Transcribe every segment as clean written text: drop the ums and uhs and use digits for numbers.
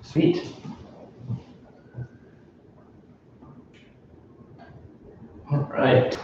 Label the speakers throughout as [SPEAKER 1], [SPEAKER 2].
[SPEAKER 1] Sweet. All right.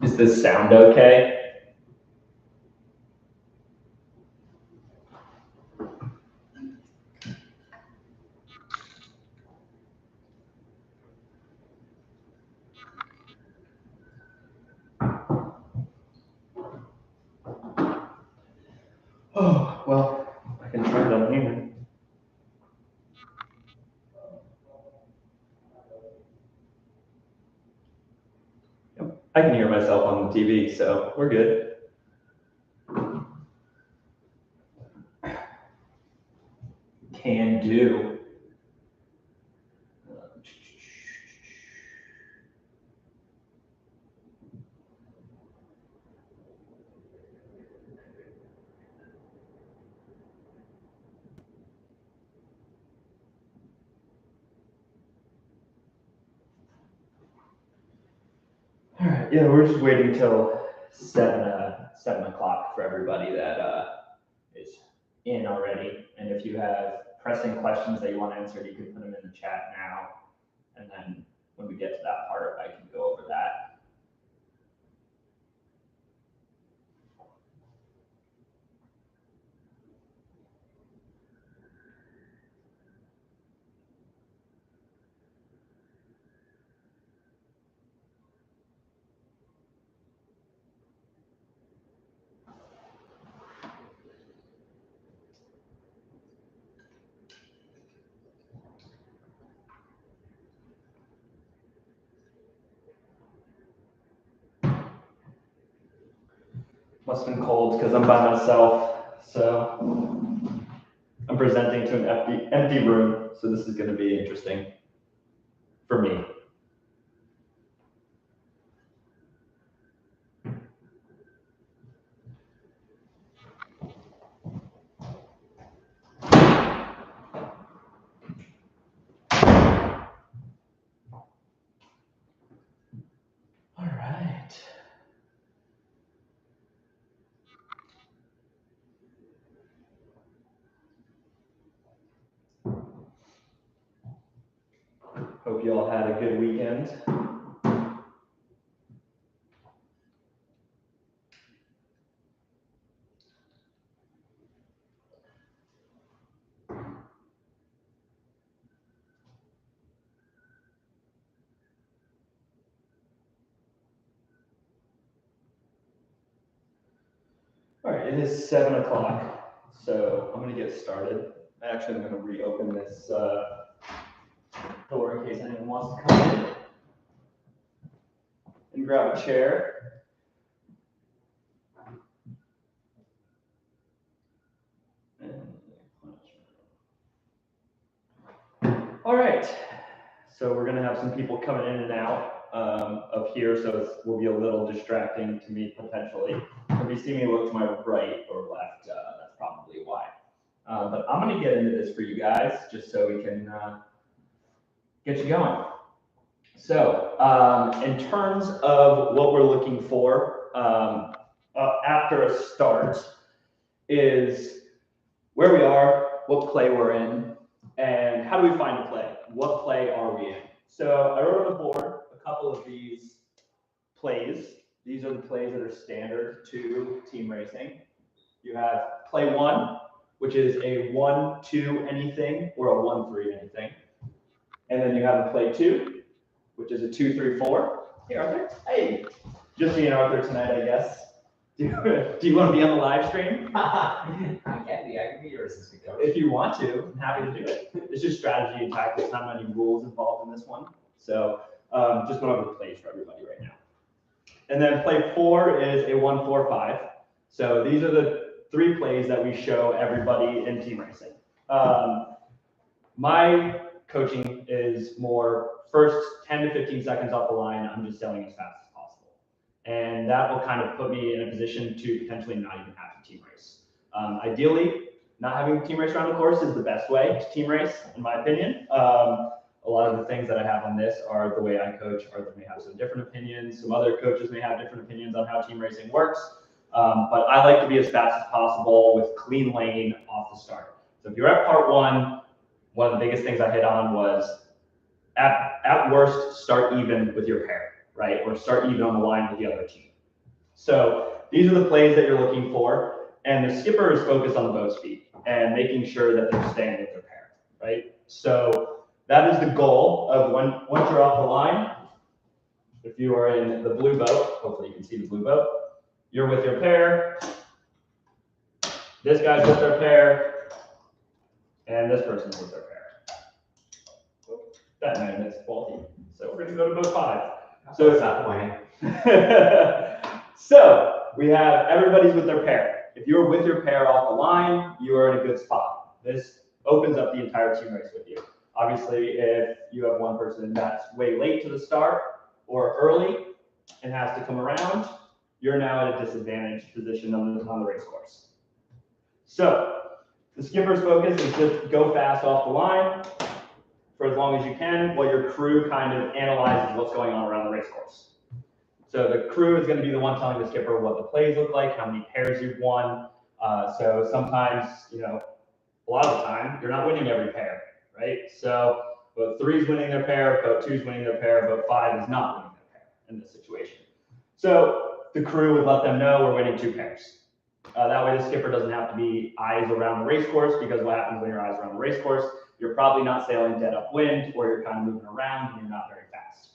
[SPEAKER 1] Is this sound okay? Oh, well, I can try it on here. Yep, I can hear myself on the TV, so we're good. Can do. All right, yeah, we're just waiting till 7 o'clock for everybody that is in already. And if you have pressing questions that you want answered, you can put them in the chat now. And then when we get to that part, I can go over that. Must have been cold because I'm by myself. So I'm presenting to an empty room. So this is going to be interesting for me. All right. Hope you all had a good weekend. All right, it is 7 o'clock, so I'm going to get started. Actually, I'm going to reopen this door in case anyone wants to come in and grab a chair. All right, So we're going to have some people coming in and out of here, so it will be a little distracting to me potentially. If you see me look to my right or left, that's probably why. But I'm going to get into this for you guys just so we can get you going. So in terms of what we're looking for after a start is where we are, what play we're in, and how do we find a play? What play are we in? So I wrote on the board a couple of these plays. These are the plays that are standard to team racing. You have play 1, which is a 1-2 anything or a 1-3 anything. And then you have a play 2, which is a 2-3-4. Hey, Arthur. Hey. Just me and Arthur tonight, I guess. Do you want to be on the live stream?
[SPEAKER 2] I can be your assistant coach.
[SPEAKER 1] If you want to, I'm happy to do it. It's just strategy and tactics, not many rules involved in this one. So just going over the plays for everybody right now. And then play 4 is a 1-4-5. So these are the 3 plays that we show everybody in team racing. My coaching is more first 10 to 15 seconds off the line, I'm just selling as fast as possible. And that will kind of put me in a position to potentially not even have to team race. Ideally, not having a team race around the course is the best way to team race, in my opinion. A lot of the things that I have on this are the way I coach. Arthur may have some different opinions. Some other coaches may have different opinions on how team racing works. But I like to be as fast as possible with clean lane off the start. So if you're at part 1, one of the biggest things I hit on was at worst, start even with your pair, right? Or start even on the line with the other team. So these are the plays that you're looking for. And the skipper is focused on the boat speed and making sure that they're staying with their pair, right? So that is the goal of once you're off the line, if you are in the blue boat, hopefully you can see the blue boat, you're with your pair, this guy's with their pair, and this person's with their pair. That magnet's faulty. So we're going to go to boat 5. So it's not pointing. So we have everybody's with their pair. If you're with your pair off the line, you are in a good spot. This opens up the entire team race with you. Obviously, if you have one person that's way late to the start or early and has to come around, you're now at a disadvantaged position on the race course. So the skipper's focus is just go fast off the line for as long as you can while your crew kind of analyzes what's going on around the race course. So the crew is going to be the one telling the skipper what the plays look like, how many pairs you've won. So sometimes, a lot of the time, you're not winning every pair, right? So boat 3 is winning their pair, boat 2 is winning their pair, boat 5 is not winning their pair in this situation. So the crew would let them know we're winning 2 pairs. That way the skipper doesn't have to be eyes around the race course, because what happens when you're eyes around the race course, you're probably not sailing dead upwind, or you're kind of moving around and you're not very fast.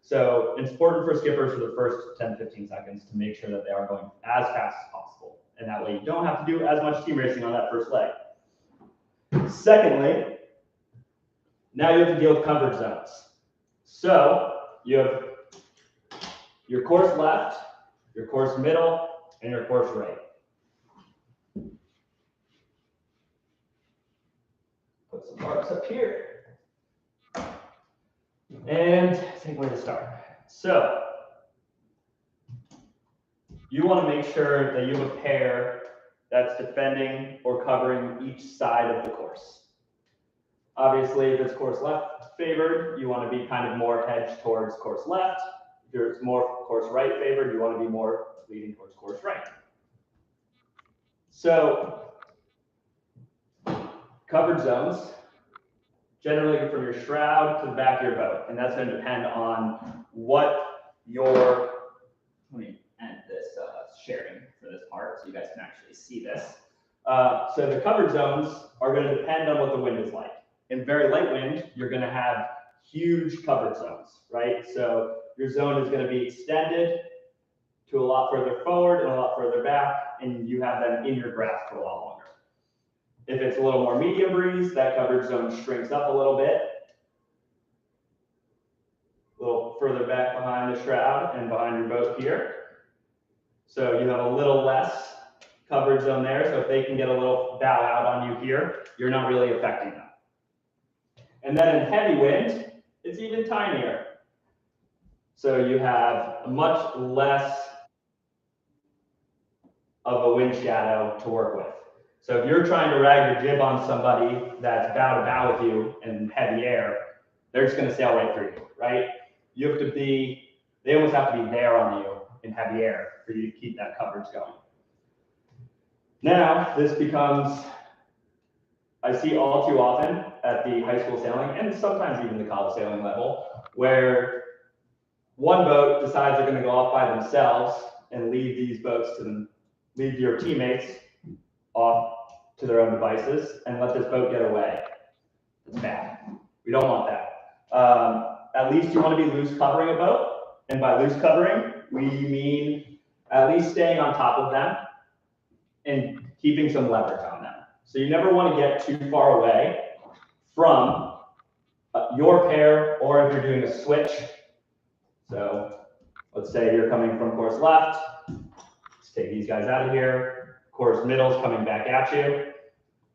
[SPEAKER 1] So it's important for skippers for the first 10-15 seconds to make sure that they are going as fast as possible. And that way you don't have to do as much team racing on that first leg. Secondly, now you have to deal with coverage zones. So you have your course left, your course middle, and your course right. Put some marks up here. And take where to start. So you want to make sure that you have a pair that's defending or covering each side of the course. Obviously, if it's course left favored, you want to be kind of more hedged towards course left. If it's more course right favored, you want to be more leading towards course right. So coverage zones, generally from your shroud to the back of your boat. And that's going to depend on what your, let me end this sharing for this part so you guys can actually see this. So the coverage zones are going to depend on what the wind is like. In very light wind, you're going to have huge coverage zones, right? So your zone is going to be extended to a lot further forward and a lot further back, and you have them in your grasp for a lot longer. If it's a little more medium breeze, that coverage zone shrinks up a little bit, a little further back behind the shroud and behind your boat here. So you have a little less coverage zone there. So if they can get a little bow out on you here, you're not really affecting them. And then in heavy wind, it's even tinier. So you have much less of a wind shadow to work with. So if you're trying to rag your jib on somebody that's bow to bow with you in heavy air, they're just going to sail right through you, right? You have to be, they almost have to be there on you in heavy air for you to keep that coverage going. Now, this becomes, I see all too often at the high school sailing and sometimes even the college sailing level, where one boat decides they're going to go off by themselves and leave these boats to them, leave your teammates off to their own devices and let this boat get away. It's bad. We don't want that. At least you want to be loose covering a boat. And by loose covering, we mean at least staying on top of them and keeping some leverage on them. So you never want to get too far away from your pair, or if you're doing a switch. So let's say you're coming from course left. Let's take these guys out of here. Course middle's coming back at you.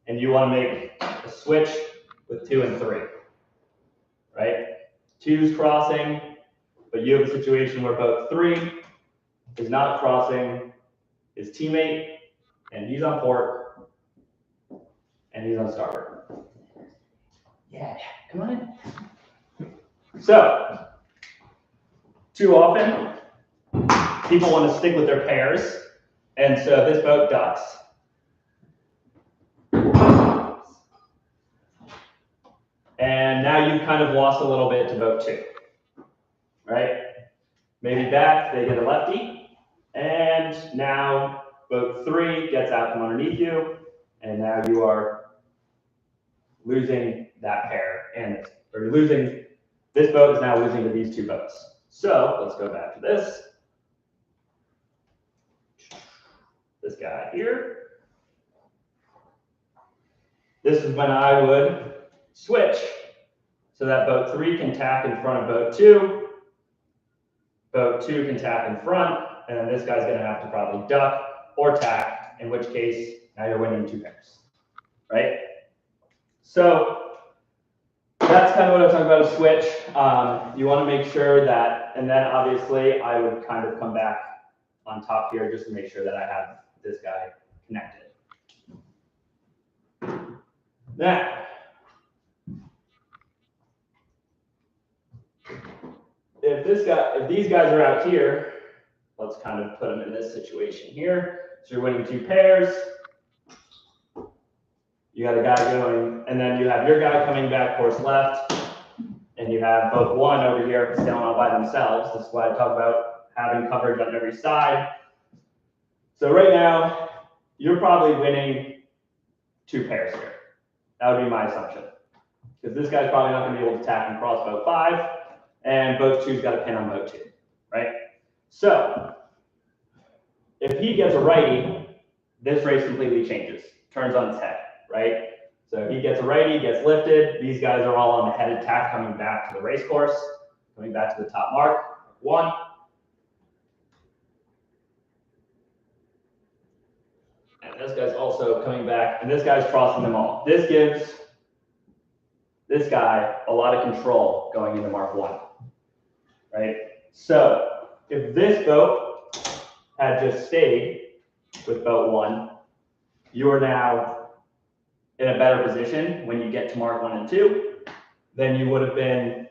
[SPEAKER 1] And you want to make a switch with 2 and 3, right? 2's crossing, but you have a situation where boat 3 is not crossing his teammate, and he's on port, and he's on starboard. Yeah, come on. So, too often, people want to stick with their pairs, and so this boat ducks. And now you've kind of lost a little bit to boat 2, right? Maybe back, they get a lefty, and now boat 3 gets out from underneath you, and now you are losing that pair, and or losing, this boat is now losing to these 2 boats. So let's go back to this. This guy here. This is when I would switch so that boat 3 can tack in front of boat 2. Boat 2 can tack in front, and then this guy's going to have to probably duck or tack, in which case now you're winning 2 pairs, right? So that's kind of what I'm talking about, a switch. You want to make sure that, and then obviously I would kind of come back on top here just to make sure that I have this guy connected. Now, if these guys are out here, let's kind of put them in this situation here. So you're winning 2 pairs. You got a guy going, and then you have your guy coming back course left, and you have boat 1 over here sailing all by themselves. This is why I talk about having coverage on every side. So right now, you're probably winning 2 pairs here. That would be my assumption. Because this guy's probably not going to be able to tack and cross boat 5, and boat 2's got a pin on boat 2, right? So if he gets a righty, this race completely changes, turns on its head, right? So if he gets a righty, gets lifted, these guys are all on the headed tack coming back to the race course, coming back to the top mark, 1. And this guy's also coming back, and this guy's crossing them all. This gives this guy a lot of control going into mark 1, right? So if this boat had just stayed with boat 1, you are now in a better position when you get to mark 1 and 2 than you would have been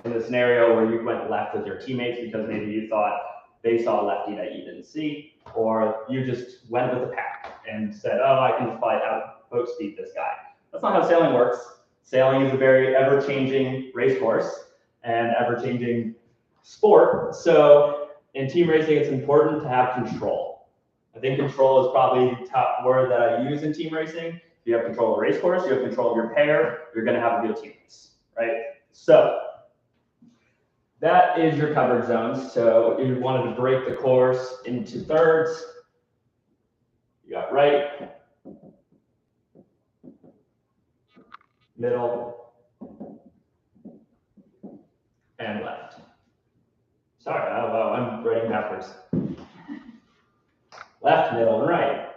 [SPEAKER 1] in the scenario where you went left with your teammates because maybe you thought they saw a lefty that you didn't see, or you just went with the pack and said, oh, I can just out boat speed this guy. That's not how sailing works. Sailing is a very ever-changing race course and ever-changing sport. So in team racing, it's important to have control. I think control is probably the top word that I use in team racing. If you have control of a race course, you have control of your pair, you're going to have a good team race, right? So that is your coverage zones. So if you wanted to break the course into thirds, you got right, middle, and left. Sorry, oh, I'm writing backwards. Left, middle, and right.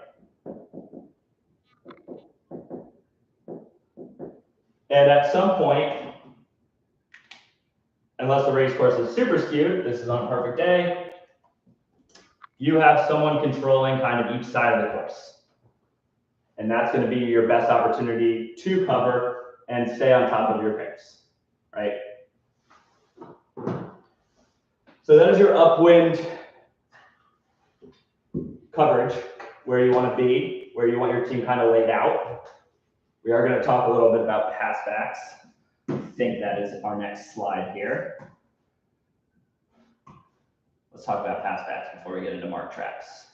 [SPEAKER 1] And at some point, unless the race course is super skewed, this is on a perfect day, you have someone controlling kind of each side of the course. And that's going to be your best opportunity to cover and stay on top of your pairs, right? So that is your upwind coverage, where you want to be, where you want your team kind of laid out. We are going to talk a little bit about passbacks. I think that is our next slide here. Let's talk about passbacks before we get into mark tracks.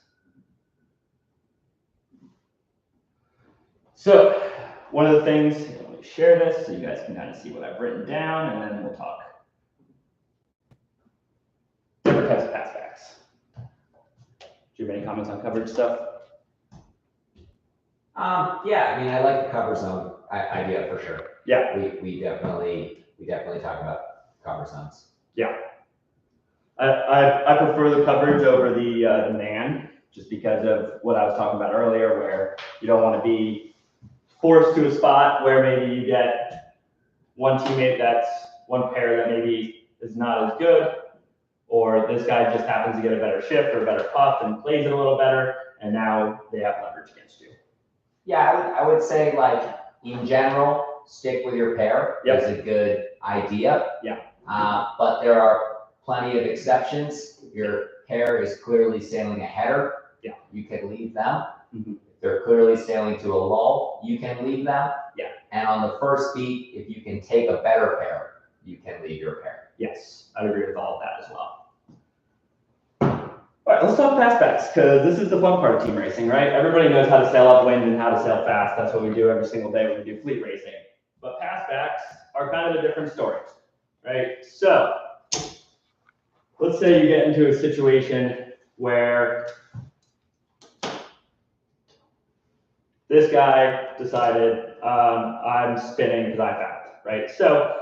[SPEAKER 1] So one of the things, let me share this so you guys can kind of see what I've written down, and then we'll talk different types of passbacks. Do you have any comments on coverage stuff?
[SPEAKER 2] Yeah, I mean, I like the cover zone idea for sure.
[SPEAKER 1] Yeah.
[SPEAKER 2] We definitely talk about cover zones.
[SPEAKER 1] Yeah. I prefer the coverage over the man, just because of what I was talking about earlier, where you don't want to be forced to a spot where maybe you get one teammate one pair that maybe is not as good, or this guy just happens to get a better shift or a better puff and plays it a little better, and now they have leverage against you.
[SPEAKER 2] Yeah, I would say, like, in general, stick with your pair is a good idea.
[SPEAKER 1] Yeah.
[SPEAKER 2] But there are plenty of exceptions. Your pair is clearly sailing a header.
[SPEAKER 1] Yeah.
[SPEAKER 2] You can leave them.
[SPEAKER 1] Mm-hmm.
[SPEAKER 2] If they're clearly sailing to a lull, you can leave them.
[SPEAKER 1] Yeah.
[SPEAKER 2] And on the first beat, if you can take a better pair, you can leave your pair.
[SPEAKER 1] Yes, I agree with all of that as well. All right, let's talk passbacks, because this is the fun part of team racing, right? Everybody knows how to sail upwind and how to sail fast. That's what we do every single day when we do fleet racing. But passbacks are kind of a different story, right? So let's say you get into a situation where this guy decided, I'm spinning because I found it, right? So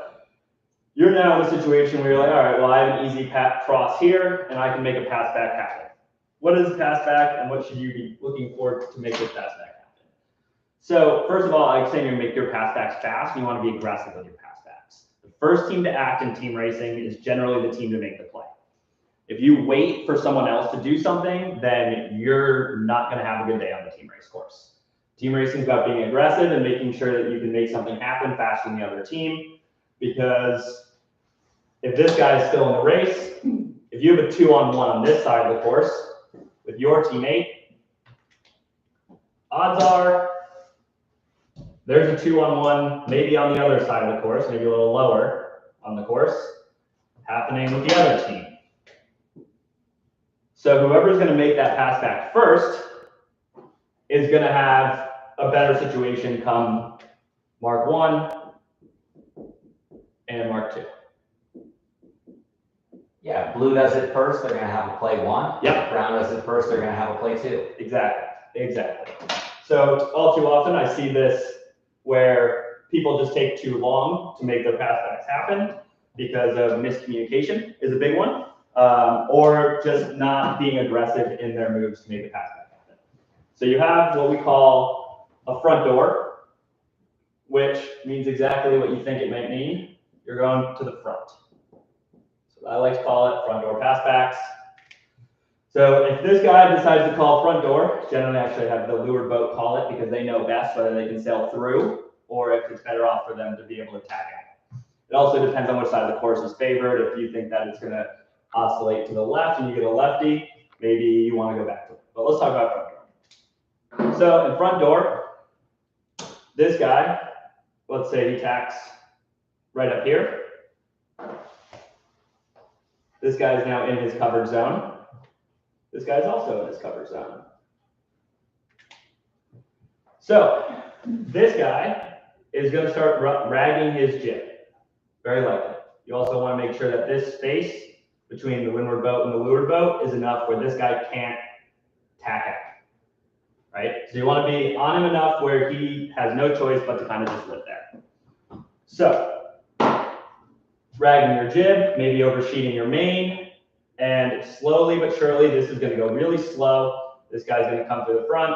[SPEAKER 1] you're now in a situation where you're like, all right, well, I have an easy cross here, and I can make a pass back happen. What is a pass back, and what should you be looking for to make this pass back happen? So first of all, I'm saying you make your pass backs fast, and you want to be aggressive with your pass backs. The first team to act in team racing is generally the team to make the play. If you wait for someone else to do something, then you're not going to have a good day on the team race course. Team racing is about being aggressive and making sure that you can make something happen faster than the other team. Because if this guy is still in the race, if you have a 2-on-1 on this side of the course with your teammate, odds are there's a 2-on-1 maybe on the other side of the course, maybe a little lower on the course, happening with the other team. So whoever's going to make that pass back first is going to have a better situation come Mark 1 and Mark 2.
[SPEAKER 2] Yeah, blue does it first, they're going to have a play 1.
[SPEAKER 1] Yep.
[SPEAKER 2] Brown does it first, they're going to have a play 2.
[SPEAKER 1] Exactly. So all too often I see this where people just take too long to make their passbacks happen because of miscommunication is a big one, or just not being aggressive in their moves to make the passback happen. So you have what we call a front door, which means exactly what you think it might mean. You're going to the front. So I like to call it front door passbacks. So if this guy decides to call front door, generally I actually have the leeward boat call it because they know best whether they can sail through or if it's better off for them to be able to tack out. It also depends on which side of the course is favored. If you think that it's going to oscillate to the left and you get a lefty, maybe you want to go back to it. But let's talk about front door. So in front door, this guy, let's say he tacks right up here. This guy is now in his covered zone. This guy's also in his covered zone. So this guy is going to start ragging his jib, very likely. You also want to make sure that this space between the windward boat and the leeward boat is enough where this guy can't tack out, right? So you want to be on him enough where he has no choice but to kind of just live there. So ragging your jib, maybe oversheeting your main, and slowly but surely, this is going to go really slow. This guy's going to come to the front,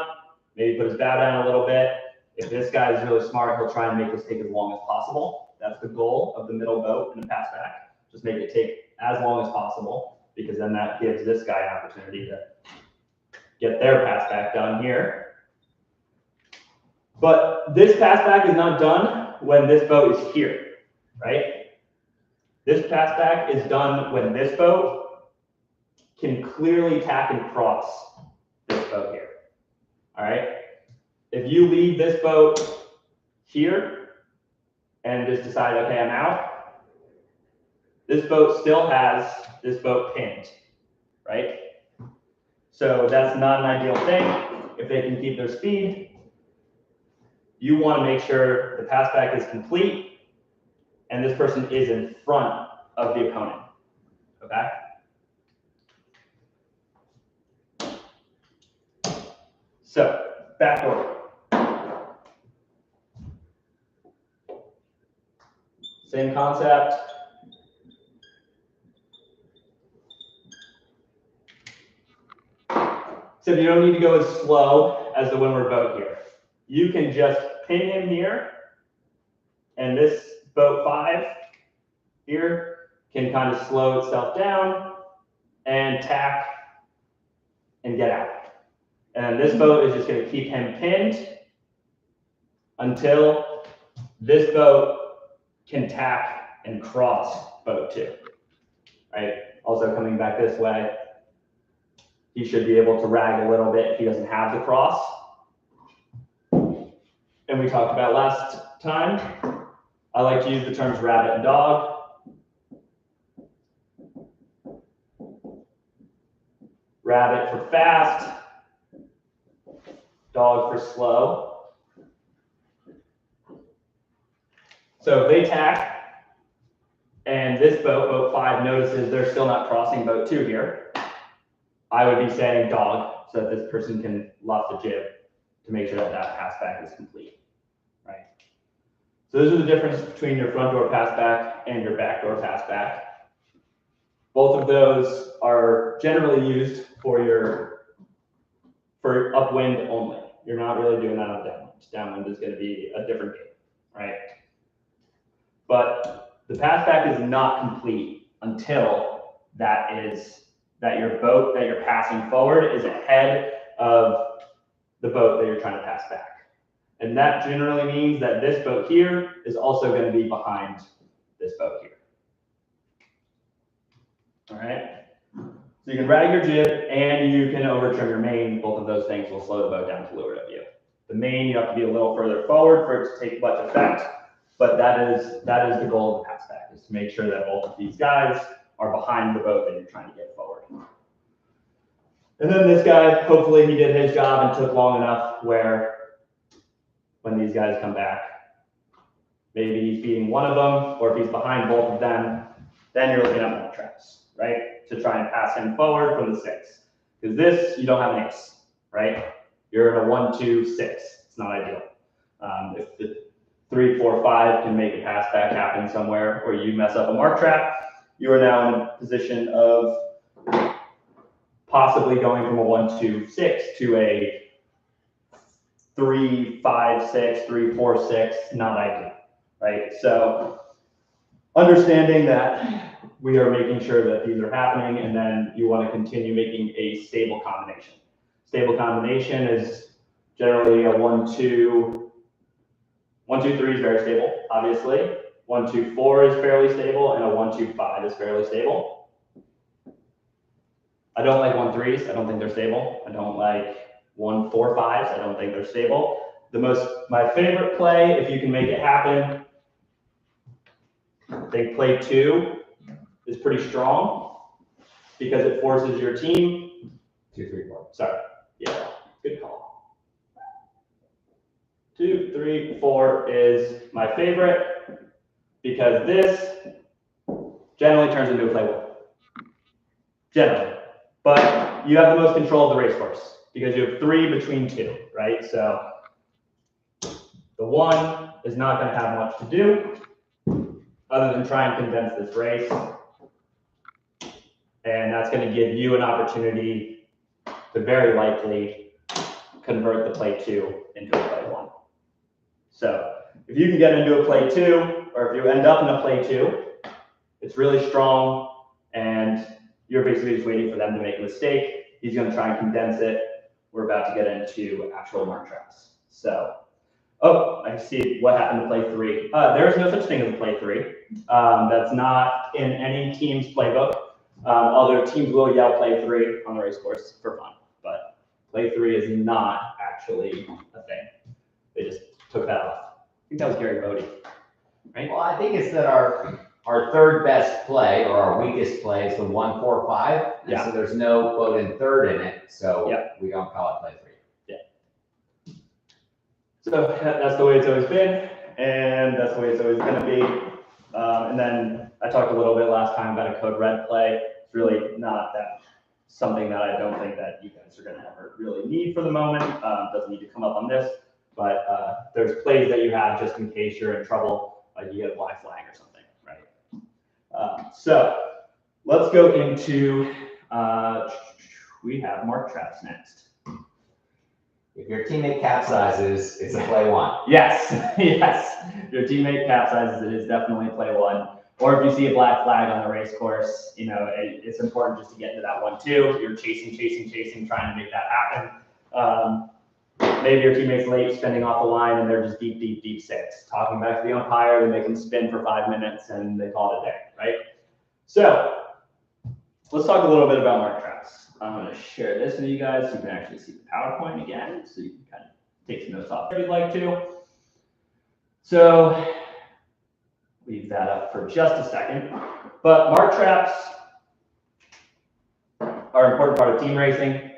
[SPEAKER 1] maybe put his bow down a little bit. If this guy is really smart, he'll try and make this take as long as possible. That's the goal of the middle boat in the pass back. Just make it take as long as possible, because then that gives this guy an opportunity to get their pass back done here. But this pass back is not done when this boat is here, right? This pass back is done when this boat can clearly tack and cross this boat here, all right? If you leave this boat here and just decide, okay, I'm out, this boat still has this boat pinned, right? So that's not an ideal thing. If they can keep their speed, you want to make sure the pass back is complete and this person is in front of the opponent, okay? So, backdoor. Same concept. Except you don't need to go as slow as the windward boat here. You can just pin him here, and this boat 5 here can kind of slow itself down and tack and get out. And this boat is just going to keep him pinned until this boat can tack and cross boat 2, right? Also coming back this way, he should be able to rag a little bit if he doesn't have the cross. And we talked about last time, I like to use the terms rabbit and dog. Rabbit for fast, dog for slow. So if they tack and this boat, boat 5, notices they're still not crossing boat 2 here, I would be saying dog so that this person can luff the jib to make sure that that pass back is complete, right? So those are the difference between your front door pass back and your back door pass back. Both of those are generally used for upwind only. You're not really doing that on downwind. Downwind is going to be a different game, right? But the pass back is not complete until that your boat that you're passing forward is ahead of the boat that you're trying to pass back. And that generally means that this boat here is also going to be behind this boat here. All right. So you can rag your jib and you can overtrim your main. Both of those things will slow the boat down to leeward of you. The main, you have to be a little further forward for it to take much effect, but that is the goal of the pass back, is to make sure that both of these guys are behind the boat that you're trying to get forward. And then this guy, hopefully he did his job and took long enough where when these guys come back, maybe he's beating one of them, or if he's behind both of them, then you're looking at more traps, right? To try and pass him forward from the 6. Because this, you don't have an ace, right? You're in a 1, 2, 6. It's not ideal. If the 3, 4, 5 can make a pass back happen somewhere, or you mess up a mark trap, you are now in a position of possibly going from a 1, 2, 6 to a 3, 5, 6, 3, 4, 6, not ideal, right? So understanding that we are making sure that these are happening, and then you want to continue making a stable combination. Stable combination is generally a 1, 2, 1, 2, 3 is very stable, obviously. 1, 2, 4 is fairly stable, and a 1, 2, 5 is fairly stable. I don't like 1, 3s. I don't think they're stable. I don't like 1, 4, 5s. I don't think they're stable. My favorite play, if you can make it happen, I think play 2 is pretty strong because it forces your team.
[SPEAKER 2] 2, 3, 4.
[SPEAKER 1] Sorry. Yeah, good call. 2, 3, 4 is my favorite because this generally turns into a play 1. Generally. But you have the most control of the racehorse because you have 3 between 2, right? So the 1 is not going to have much to do other than try and condense this race. And that's going to give you an opportunity to very likely convert the play 2 into a play 1. So if you can get into a play 2, or if you end up in a play 2, It's really strong, and you're basically just waiting for them to make a mistake. He's going to try and condense it. We're about to get into actual mark traps. So, oh, I see what happened to play 3. There is no such thing as a play 3. That's not in any team's playbook. Although teams will yell play 3 on the race course for fun, but play 3 is not actually a thing. They just took that off. I think that was Gary Bodie, right?
[SPEAKER 2] Well, I think it's that our third best play or our weakest play is the 1, 4, 5.
[SPEAKER 1] Yeah.
[SPEAKER 2] So there's no quote in third in it. So
[SPEAKER 1] Yeah.
[SPEAKER 2] we don't call it play 3.
[SPEAKER 1] Yeah. So that's the way it's always been, and that's the way it's always going to be. And then I talked a little bit last time about a code red play. It's really not that something that I don't think that you guys are going to ever really need for the moment. Doesn't need to come up on this, but there's plays that you have just in case you're in trouble, like you get a black flag or something, right? So let's go into, we have mark traps next.
[SPEAKER 2] If your teammate capsizes, it's a play 1.
[SPEAKER 1] Yes, yes. If your teammate capsizes, it is definitely play 1. Or if you see a black flag on the race course, you know, it's important just to get into that 1-2. You're chasing, trying to make that happen. Maybe your teammate's late, spinning off the line, and they're just deep 6. Talking back to the umpire, they make them spin for 5 minutes, and they call it a day, right? So let's talk a little bit about mark traps. I'm going to share this with you guys so you can actually see the PowerPoint again, so you can kind of take some notes off if you'd like to. So leave that up for just a second. But mark traps are an important part of team racing.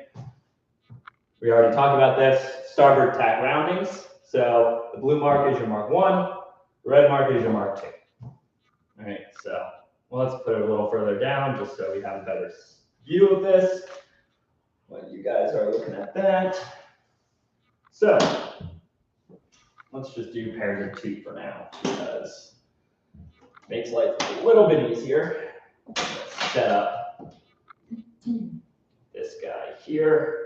[SPEAKER 1] We already talked about this. Starboard tack roundings. So the blue mark is your mark 1, the red mark is your mark 2. All right, so let's put it a little further down just so we have a better view of this. When you guys are looking at that. So let's just do pairs of 2 for now because it makes life a little bit easier. Let's set up this guy here.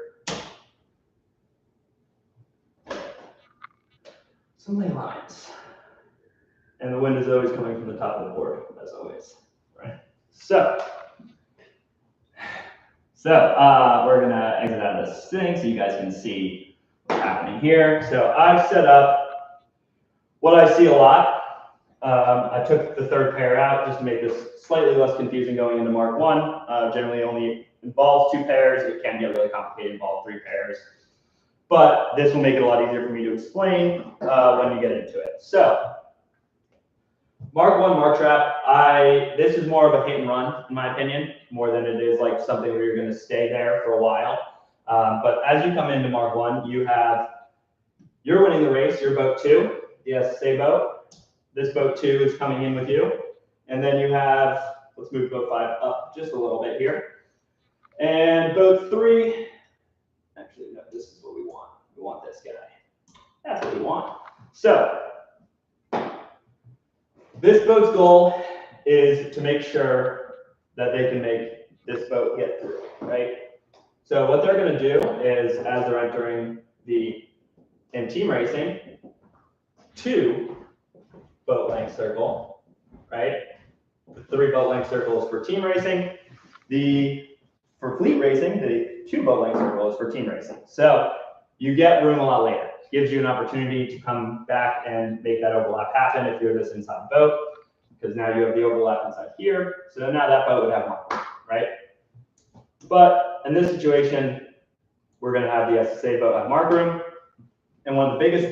[SPEAKER 1] Some ley lines. And the wind is always coming from the top of the board, as always, right? So we're gonna exit out of this thing so you guys can see what's happening here. So I've set up what I see a lot. I took the third pair out just to make this slightly less confusing going into Mark 1. Generally only involves 2 pairs. It can get really complicated, involve 3 pairs. But this will make it a lot easier for me to explain when you get into it. So Mark 1 mark trap, this is more of a hit and run, in my opinion, more than it is like something where you're going to stay there for a while. But as you come into Mark 1, you're winning the race, your boat 2, the SSA boat. This boat 2 is coming in with you. And then you have, let's move boat 5 up just a little bit here. And boat 3, actually, no, this is what we want. We want this guy. That's what we want. So this boat's goal is to make sure that they can make this boat get through, right? So what they're going to do is, as they're entering in team racing, 2 boat length circle, right? The 3 boat length circles for team racing. For fleet racing, the 2 boat length circle is for team racing. So you get room a lot later. It gives you an opportunity to come back and make that overlap happen if you're this inside boat, because now you have the overlap inside here. So now that boat would have mark 1, right? But in this situation, we're going to have the SSA boat have mark room. And one of the biggest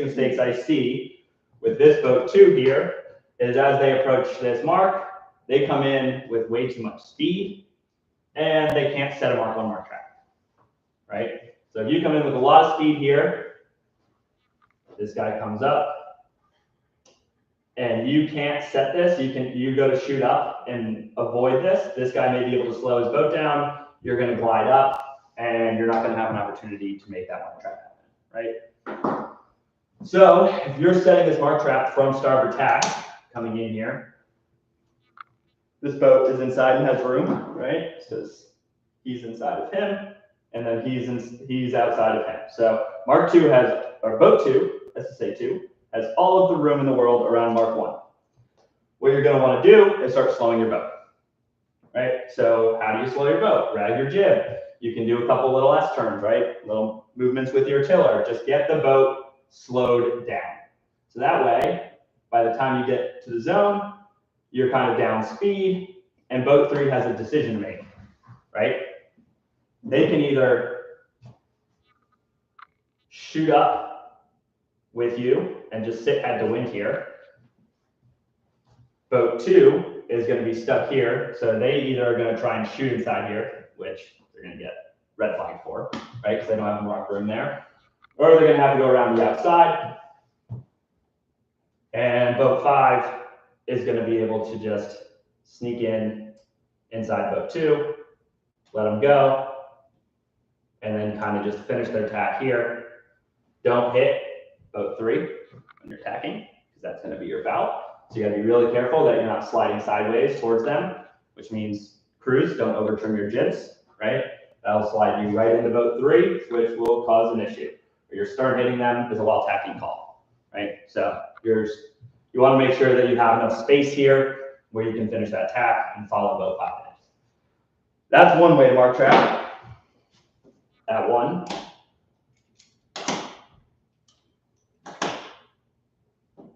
[SPEAKER 1] mistakes I see with this boat 2 here is as they approach this mark, they come in with way too much speed and they can't set a mark on mark trap, right? So if you come in with a lot of speed here, this guy comes up and you can't set this. You go to shoot up and avoid this. This guy may be able to slow his boat down. You're going to glide up and you're not going to have an opportunity to make that mark trap happen, right? So if you're setting this mark trap from starboard tack coming in here, this boat is inside and has room, right? Because he's inside of him, and then he's outside of him. So Mark 2 boat 2, SSA 2, has all of the room in the world around Mark 1. what you're going to want to do is start slowing your boat, right? So how do you slow your boat? Drag your jib. You can do a couple little S turns, right? Little movements with your tiller. Just get the boat slowed down. So that way, by the time you get to the zone, you're kind of down speed, and boat 3 has a decision to make, right? They can either shoot up with you and just sit at the wind here. Boat 2 is going to be stuck here, so they either are going to try and shoot inside here, which they're going to get red flag for, right? Because they don't have a mark room there. Or they're going to have to go around the outside. And boat 5 is going to be able to just sneak in inside boat 2, let them go, and then kind of just finish their tack here. Don't hit boat 3 when you're tacking, because that's going to be your foul. So you got to be really careful that you're not sliding sideways towards them, which means cruise, don't over trim your jibs, right? That'll slide you right into boat 3, which will cause an issue. Or your stern hitting them is a while tacking call, right? So you want to make sure that you have enough space here where you can finish that tack and follow boat 5 minutes. That's one way to mark trap at 1.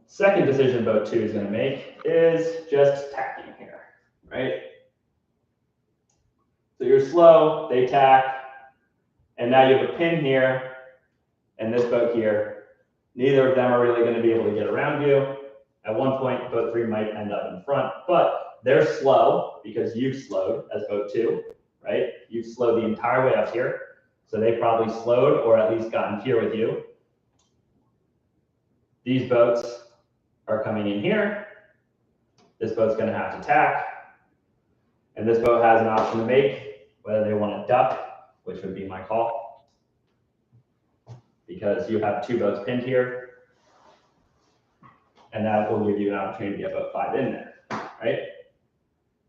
[SPEAKER 1] Second decision boat 2 is going to make is just tacking here, right? So you're slow, they tack, and now you have a pin here and this boat here. Neither of them are really going to be able to get around you. At one point, boat 3 might end up in front, but they're slow because you've slowed as boat 2, right? You've slowed the entire way up here. So they probably slowed or at least gotten here with you. These boats are coming in here. This boat's going to have to tack. And this boat has an option to make, whether they want to duck, which would be my call, because you have 2 boats pinned here. And that will give you an opportunity to get boat 5 in there, right?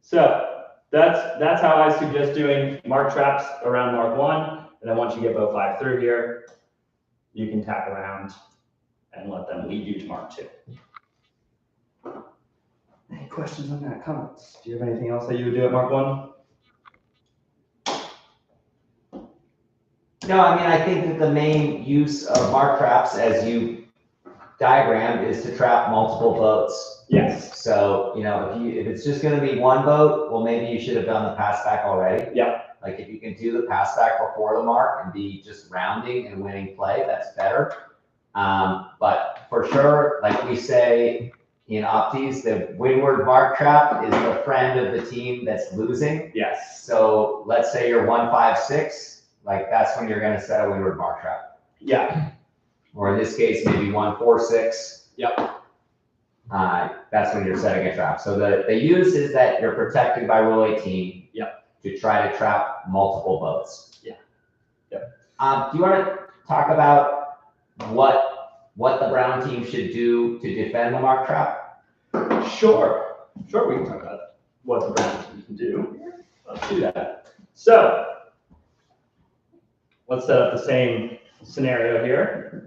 [SPEAKER 1] So that's how I suggest doing mark traps around mark 1. And then once you get boat 5 through here, you can tack around and let them lead you to mark 2. Any questions on that? Comments? Do you have anything else that you would do at mark 1?
[SPEAKER 2] No, I mean, I think that the main use of mark traps, as you diagram, is to trap multiple boats.
[SPEAKER 1] Yes.
[SPEAKER 2] So, you know, if it's just going to be one boat, well, maybe you should have done the pass back already.
[SPEAKER 1] Yeah.
[SPEAKER 2] Like if you can do the pass back before the mark and be just rounding and winning play, that's better. But for sure, like we say in opties, the windward mark trap is the friend of the team that's losing.
[SPEAKER 1] Yes.
[SPEAKER 2] So let's say you're 1-5-6, like that's when you're going to set a windward mark trap.
[SPEAKER 1] Yeah.
[SPEAKER 2] Or in this case, maybe 1-4-6.
[SPEAKER 1] Yep.
[SPEAKER 2] That's when you're setting a trap. So the use is that you're protected by Rule 18.
[SPEAKER 1] Yep.
[SPEAKER 2] To try to trap multiple boats.
[SPEAKER 1] Yeah. Yep.
[SPEAKER 2] Do you want to talk about what the brown team should do to defend the mark trap?
[SPEAKER 1] Sure. Sure, we can talk about what the brown team can do. Let's do that. So let's set up the same scenario here.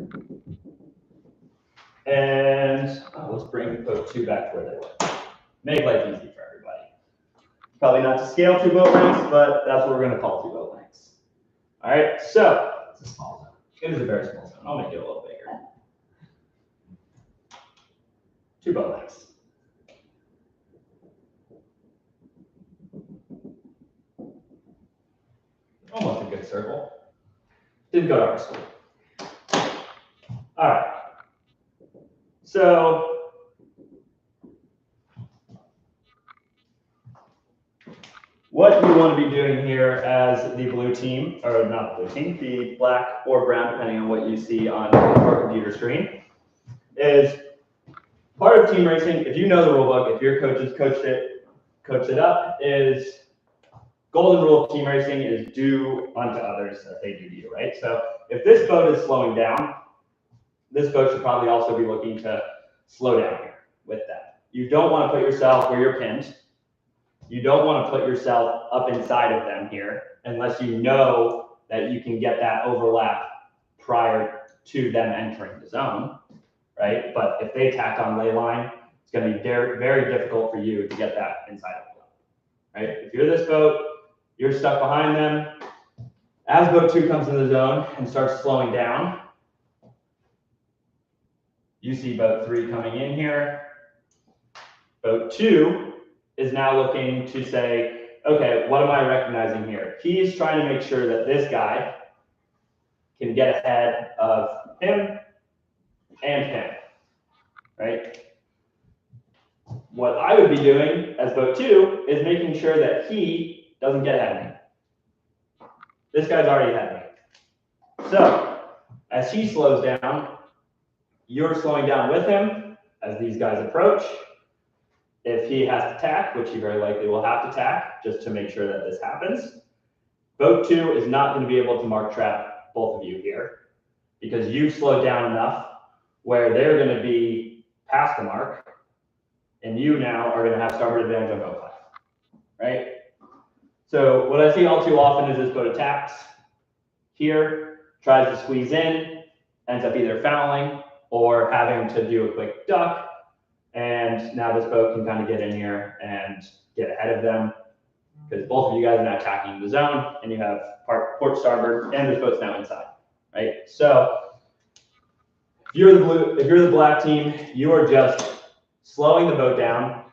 [SPEAKER 1] And let's bring boat 2 back to where they were. Make life easy for everybody. Probably not to scale 2 boat lengths, but that's what we're going to call 2 boat lengths. All right, so
[SPEAKER 2] It's a small zone.
[SPEAKER 1] it is a very small zone. I'll make it a little bigger. 2 boat lengths. Almost a good circle. Didn't go to our school. All right. So what you want to be doing here as the blue team, or not the blue team, the black or brown, depending on what you see on your computer screen, is part of team racing. If you know the rule book, if your coaches coached it up, is golden rule of team racing is do unto others as they do to you, right? So if this boat is slowing down, this boat should probably also be looking to slow down here with that. You don't want to put yourself where you're pinned. You don't want to put yourself up inside of them here unless you know that you can get that overlap prior to them entering the zone, right? But if they tack on ley line, it's going to be very, very difficult for you to get that inside of the boat, right? If you're this boat, you're stuck behind them. As boat 2 comes in the zone and starts slowing down, you see boat 3 coming in here. Boat 2 is now looking to say, okay, what am I recognizing here? He's trying to make sure that this guy can get ahead of him and him, right? What I would be doing as boat 2 is making sure that he doesn't get ahead of me. This guy's already ahead of me. So as he slows down, you're slowing down with him as these guys approach. If he has to tack, which he very likely will have to tack just to make sure that this happens, boat 2 is not going to be able to mark trap both of you here because you've slowed down enough where they're going to be past the mark and you now are going to have starboard advantage on boat 5, right? So what I see all too often is this boat attacks here, tries to squeeze in, ends up either fouling or having to do a quick duck. And now this boat can kind of get in here and get ahead of them because both of you guys are now attacking the zone and you have port starboard and this boat's now inside, right? So if you're the black team, you are just slowing the boat down,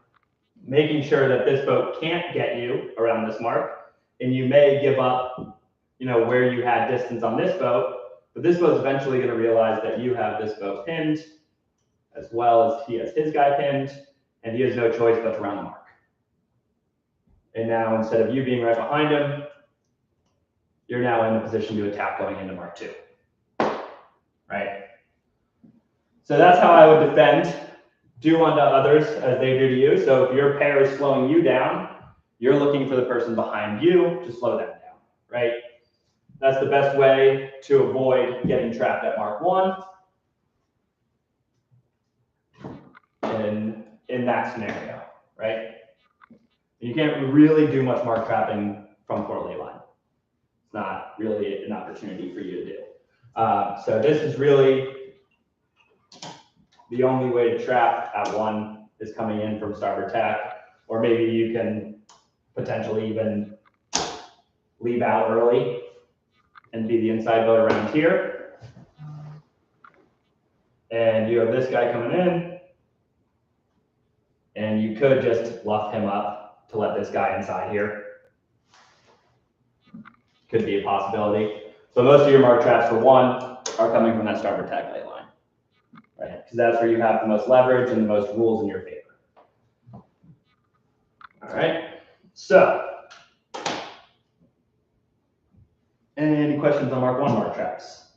[SPEAKER 1] making sure that this boat can't get you around this mark, and you may give up, where you had distance on this boat, but this boat's eventually going to realize that you have this boat pinned, as well as he has his guy pinned, and he has no choice but to round the mark. And now, instead of you being right behind him, you're now in a position to attack going into mark 2, right? So that's how I would defend. Do unto others as they do to you. So if your pair is slowing you down, you're looking for the person behind you to slow them down, right? That's the best way to avoid getting trapped at mark 1 in that scenario, right? You can't really do much mark trapping from port lay line. It's not really an opportunity for you to do. So this is really the only way to trap at 1 is coming in from starboard tack, or maybe you can potentially even leave out early and be the inside boat around here. And you have this guy coming in, and you could just luff him up to let this guy inside here. Could be a possibility. So most of your mark traps for 1 are coming from that starboard tack lay line, right? Because that's where you have the most leverage and the most rules in your favor. All right, so any questions on mark 1 mark traps?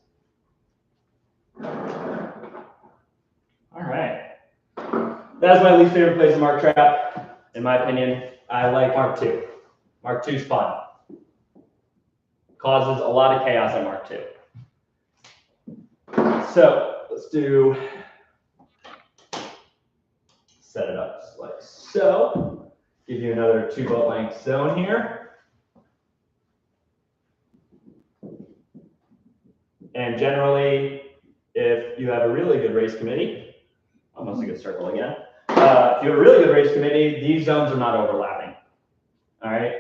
[SPEAKER 1] All right, that's my least favorite place to mark trap, in my opinion. I like mark 2. Mark 2 is fun. Causes a lot of chaos at mark 2. So let's set it up just like so. Give you another 2 boat length zone here. And generally, if you have a really good race committee, almost a good circle again. If you have a really good race committee, these zones are not overlapping. All right.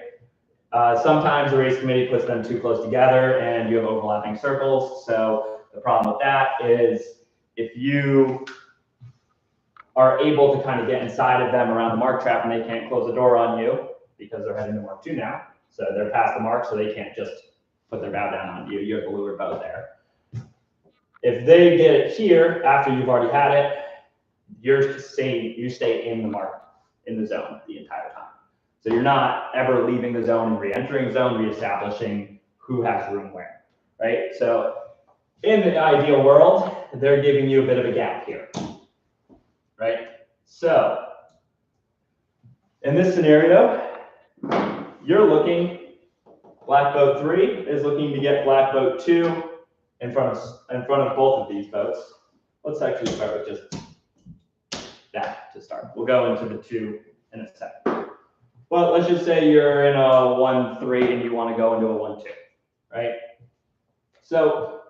[SPEAKER 1] Sometimes the race committee puts them too close together and you have overlapping circles. So the problem with that is if you are able to kind of get inside of them around the mark trap and they can't close the door on you because they're heading to mark 2 now. So they're past the mark, so they can't just put their bow down on you. You have the leeward boat there. If they get it here after you've already had it, you stay in the mark, in the zone the entire time. So you're not ever leaving the zone and re-entering the zone, reestablishing who has room where, right? So in the ideal world, they're giving you a bit of a gap here, right? So in this scenario, you're looking, black boat 3 is looking to get black boat 2 in front of both of these boats. Let's actually start with just that to start. We'll go into the 2 in a second. Well, let's just say you're in a 1-3 and you want to go into a 1-2, right? So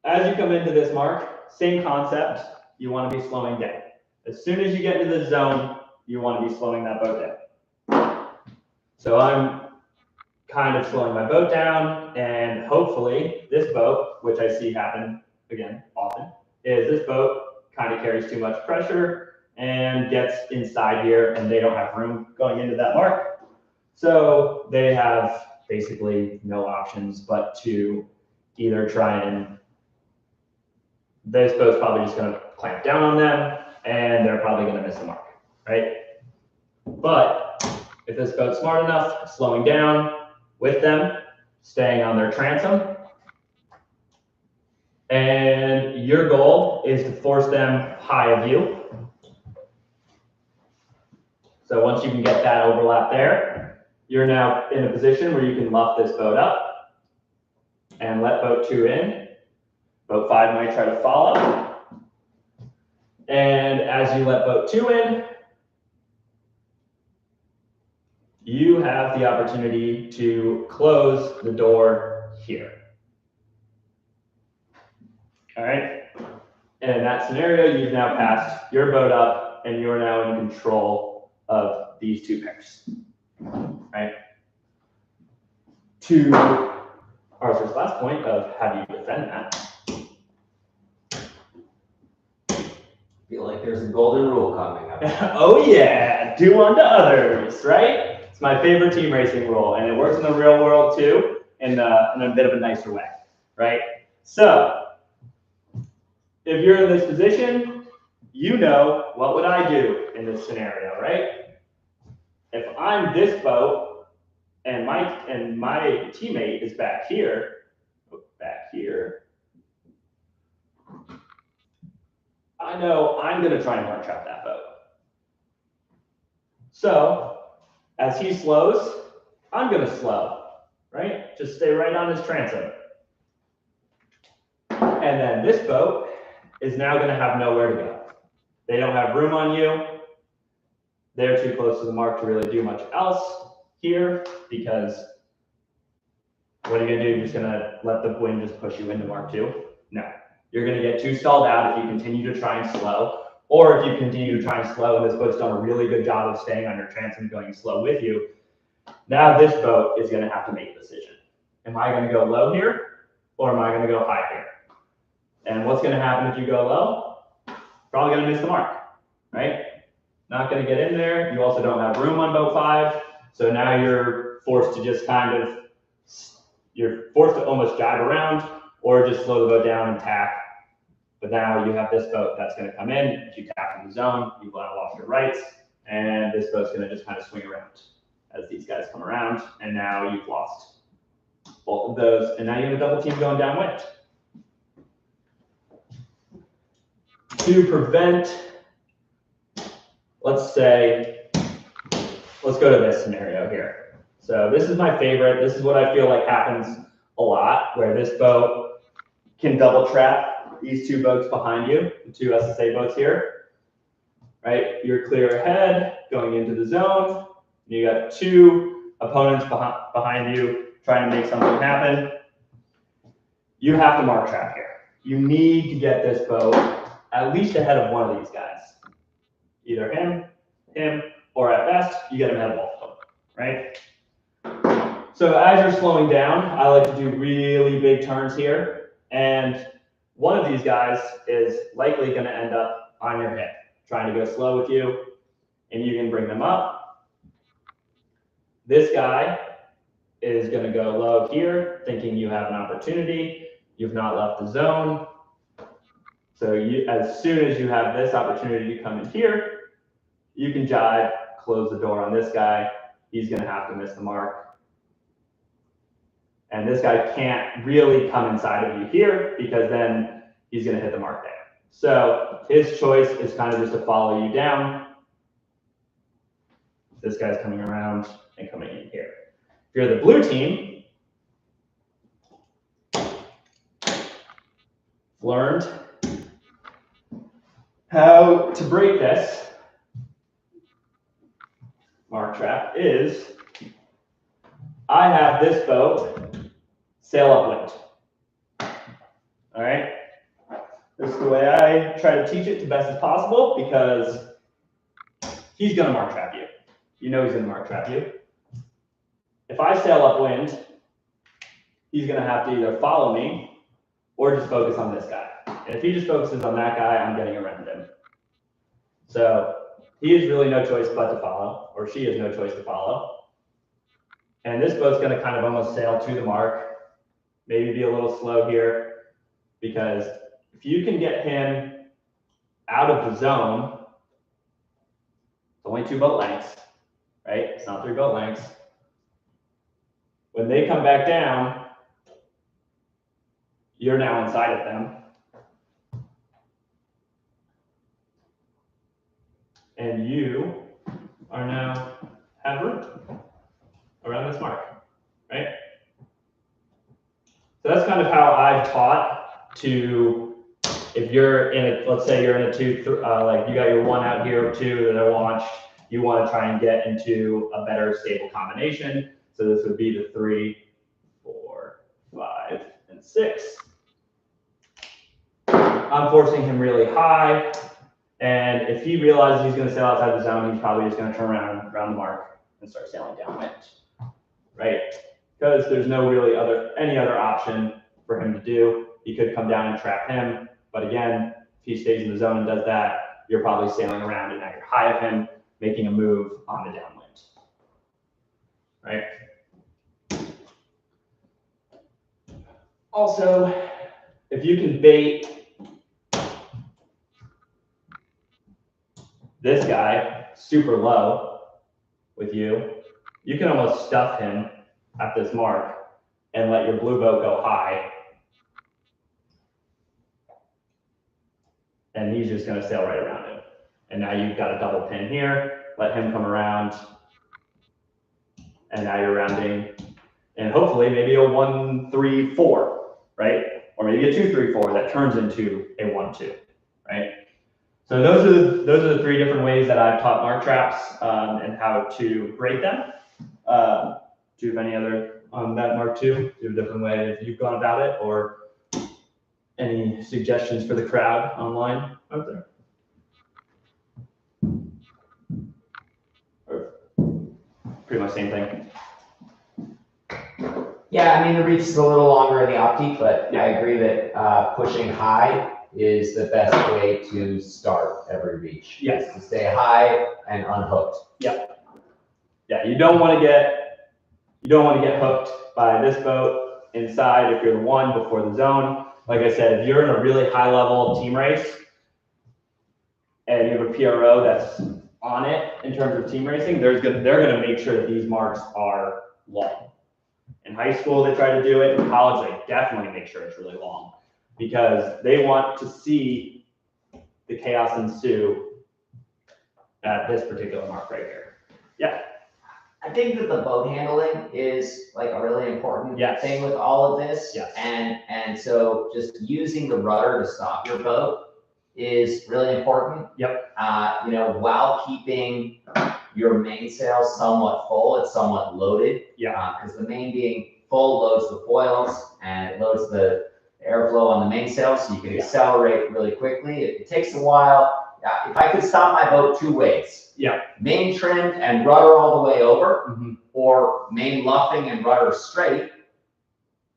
[SPEAKER 1] as you come into this mark, same concept, you want to be slowing down. As soon as you get into the zone, you want to be slowing that boat down. So I'm kind of slowing my boat down, and hopefully this boat, which I see happen again often, is this boat kind of carries too much pressure and gets inside here, and they don't have room going into that mark. So they have basically no options but to either try and, this boat's probably just going to clamp down on them, and they're probably going to miss the mark, right? But if this boat's smart enough, slowing down with them, staying on their transom, and your goal is to force them high of you. So once you can get that overlap there, you're now in a position where you can luff this boat up and let boat 2 in. Boat 5 might try to follow. And as you let boat 2 in, you have the opportunity to close the door here. All right? And in that scenario, you've now passed your boat up and you're now in control of these 2 pairs, right? To Arthur's last point of how do you defend that?
[SPEAKER 2] Feel like there's a golden rule coming up.
[SPEAKER 1] Oh yeah, do unto others, right? It's my favorite team racing rule, and it works in the real world too, in a bit of a nicer way, right? So, if you're in this position, you know what would I do in this scenario, right? If I'm this boat and my teammate is back here, I know I'm going to try and mark trap that boat. So, as he slows, I'm going to slow, right? Just stay right on his transom. And then this boat is now going to have nowhere to go. They don't have room on you. They're too close to the mark to really do much else here, because what are you going to do? You're just going to let the wind just push you into mark 2? No. You're going to get too stalled out if you continue to try and slow, or if you continue to try and slow and this boat's done a really good job of staying on your transom going slow with you. Now this boat is going to have to make a decision. Am I going to go low here, or am I going to go high here? And what's going to happen if you go low? Probably going to miss the mark, right? Not going to get in there. You also don't have room on boat 5. So now you're forced to just you're forced to almost jibe around or just slow the boat down and tack. But now you have this boat that's going to come in. If you tack in the zone, you've lost your rights. And this boat's going to just kind of swing around as these guys come around. And now you've lost both of those. And now you have a double team going downwind. To prevent, let's go to this scenario here. So this is my favorite. This is what I feel like happens a lot, where this boat can double trap these 2 boats behind you, the 2 SSA boats here, right? You're clear ahead, going into the zone. You got 2 opponents behind you trying to make something happen. You have to mark trap here. You need to get this boat at least ahead of one of these guys. Either him, or at best, you get him ahead of both of them, right? So as you're slowing down, I like to do really big turns here. And one of these guys is likely going to end up on your hip, trying to go slow with you, and you can bring them up. This guy is going to go low here, thinking you have an opportunity. You've not left the zone. So as soon as you have this opportunity to come in here, you can jibe, close the door on this guy. He's going to have to miss the mark. And this guy can't really come inside of you here, because then he's going to hit the mark there. So his choice is kind of just to follow you down. This guy's coming around and coming in here. If you're the blue team, learned how to break this mark trap is, I have this boat sail upwind. All right. This is the way I try to teach it to best as possible, because he's going to mark trap you. You know he's going to mark trap you. If I sail upwind, he's going to have to either follow me or just focus on this guy. And if he just focuses on that guy, I'm getting around him. So he has really no choice but to follow, or she has no choice to follow. And this boat's going to kind of almost sail to the mark, maybe be a little slow here, because if you can get him out of the zone, it's only 2 boat lengths, right? It's not 3 boat lengths. When they come back down, you're now inside of them. And you are now have room around this mark, right? So that's kind of how I've taught to, if you're in a, let's say you're in a 2, like you got your 1 out here, 2 that are launched, you want to try and get into a better stable combination. So this would be the 3, 4, 5, and 6. I'm forcing him really high. And if he realizes he's going to sail outside the zone, he's probably just going to turn around the mark and start sailing downwind, right? Because there's no really any other option for him to do. He could come down and trap him, but again, if he stays in the zone and does that, you're probably sailing around and now you're high of him, making a move on the downwind, right? Also, if you can bait this guy super low with you, you can almost stuff him at this mark and let your blue boat go high. And he's just going to sail right around him. And now you've got a double pin here, let him come around. And now you're rounding. And hopefully maybe a 1, 3, 4, right? Or maybe a 2, 3, 4 that turns into a 1, 2, right? So those are the 3 different ways that I've taught mark traps and how to break them. Do you have any other on that Mark II? Do you have a different way if you've gone about it, or any suggestions for the crowd online out there? Or pretty much same thing.
[SPEAKER 2] Yeah, I mean, the reach is a little longer in the optique, but I agree that pushing high is the best way to start every reach.
[SPEAKER 1] Yes.
[SPEAKER 2] To stay high and unhooked.
[SPEAKER 1] Yep. Yeah, you don't want to get hooked by this boat inside if you're the 1 before the zone. Like I said, if you're in a really high level team race and you have a PRO that's on it in terms of team racing, they're gonna make sure that these marks are long. In high school, they try to do it. In college, they definitely make sure it's really long, because they want to see the chaos ensue at this particular mark right here. Yeah.
[SPEAKER 2] I think that the boat handling is like a really important thing with all of this.
[SPEAKER 1] Yes.
[SPEAKER 2] And so just using the rudder to stop your boat is really important.
[SPEAKER 1] Yep.
[SPEAKER 2] You know, while keeping your mainsail somewhat full, it's somewhat loaded.
[SPEAKER 1] Yeah.
[SPEAKER 2] Because the main being full loads the foils and it loads the airflow on the mainsail, so you can accelerate really quickly. It takes a while. If I could stop my boat 2 ways.
[SPEAKER 1] Yeah.
[SPEAKER 2] Main trimmed and rudder all the way over, or main luffing and rudder straight,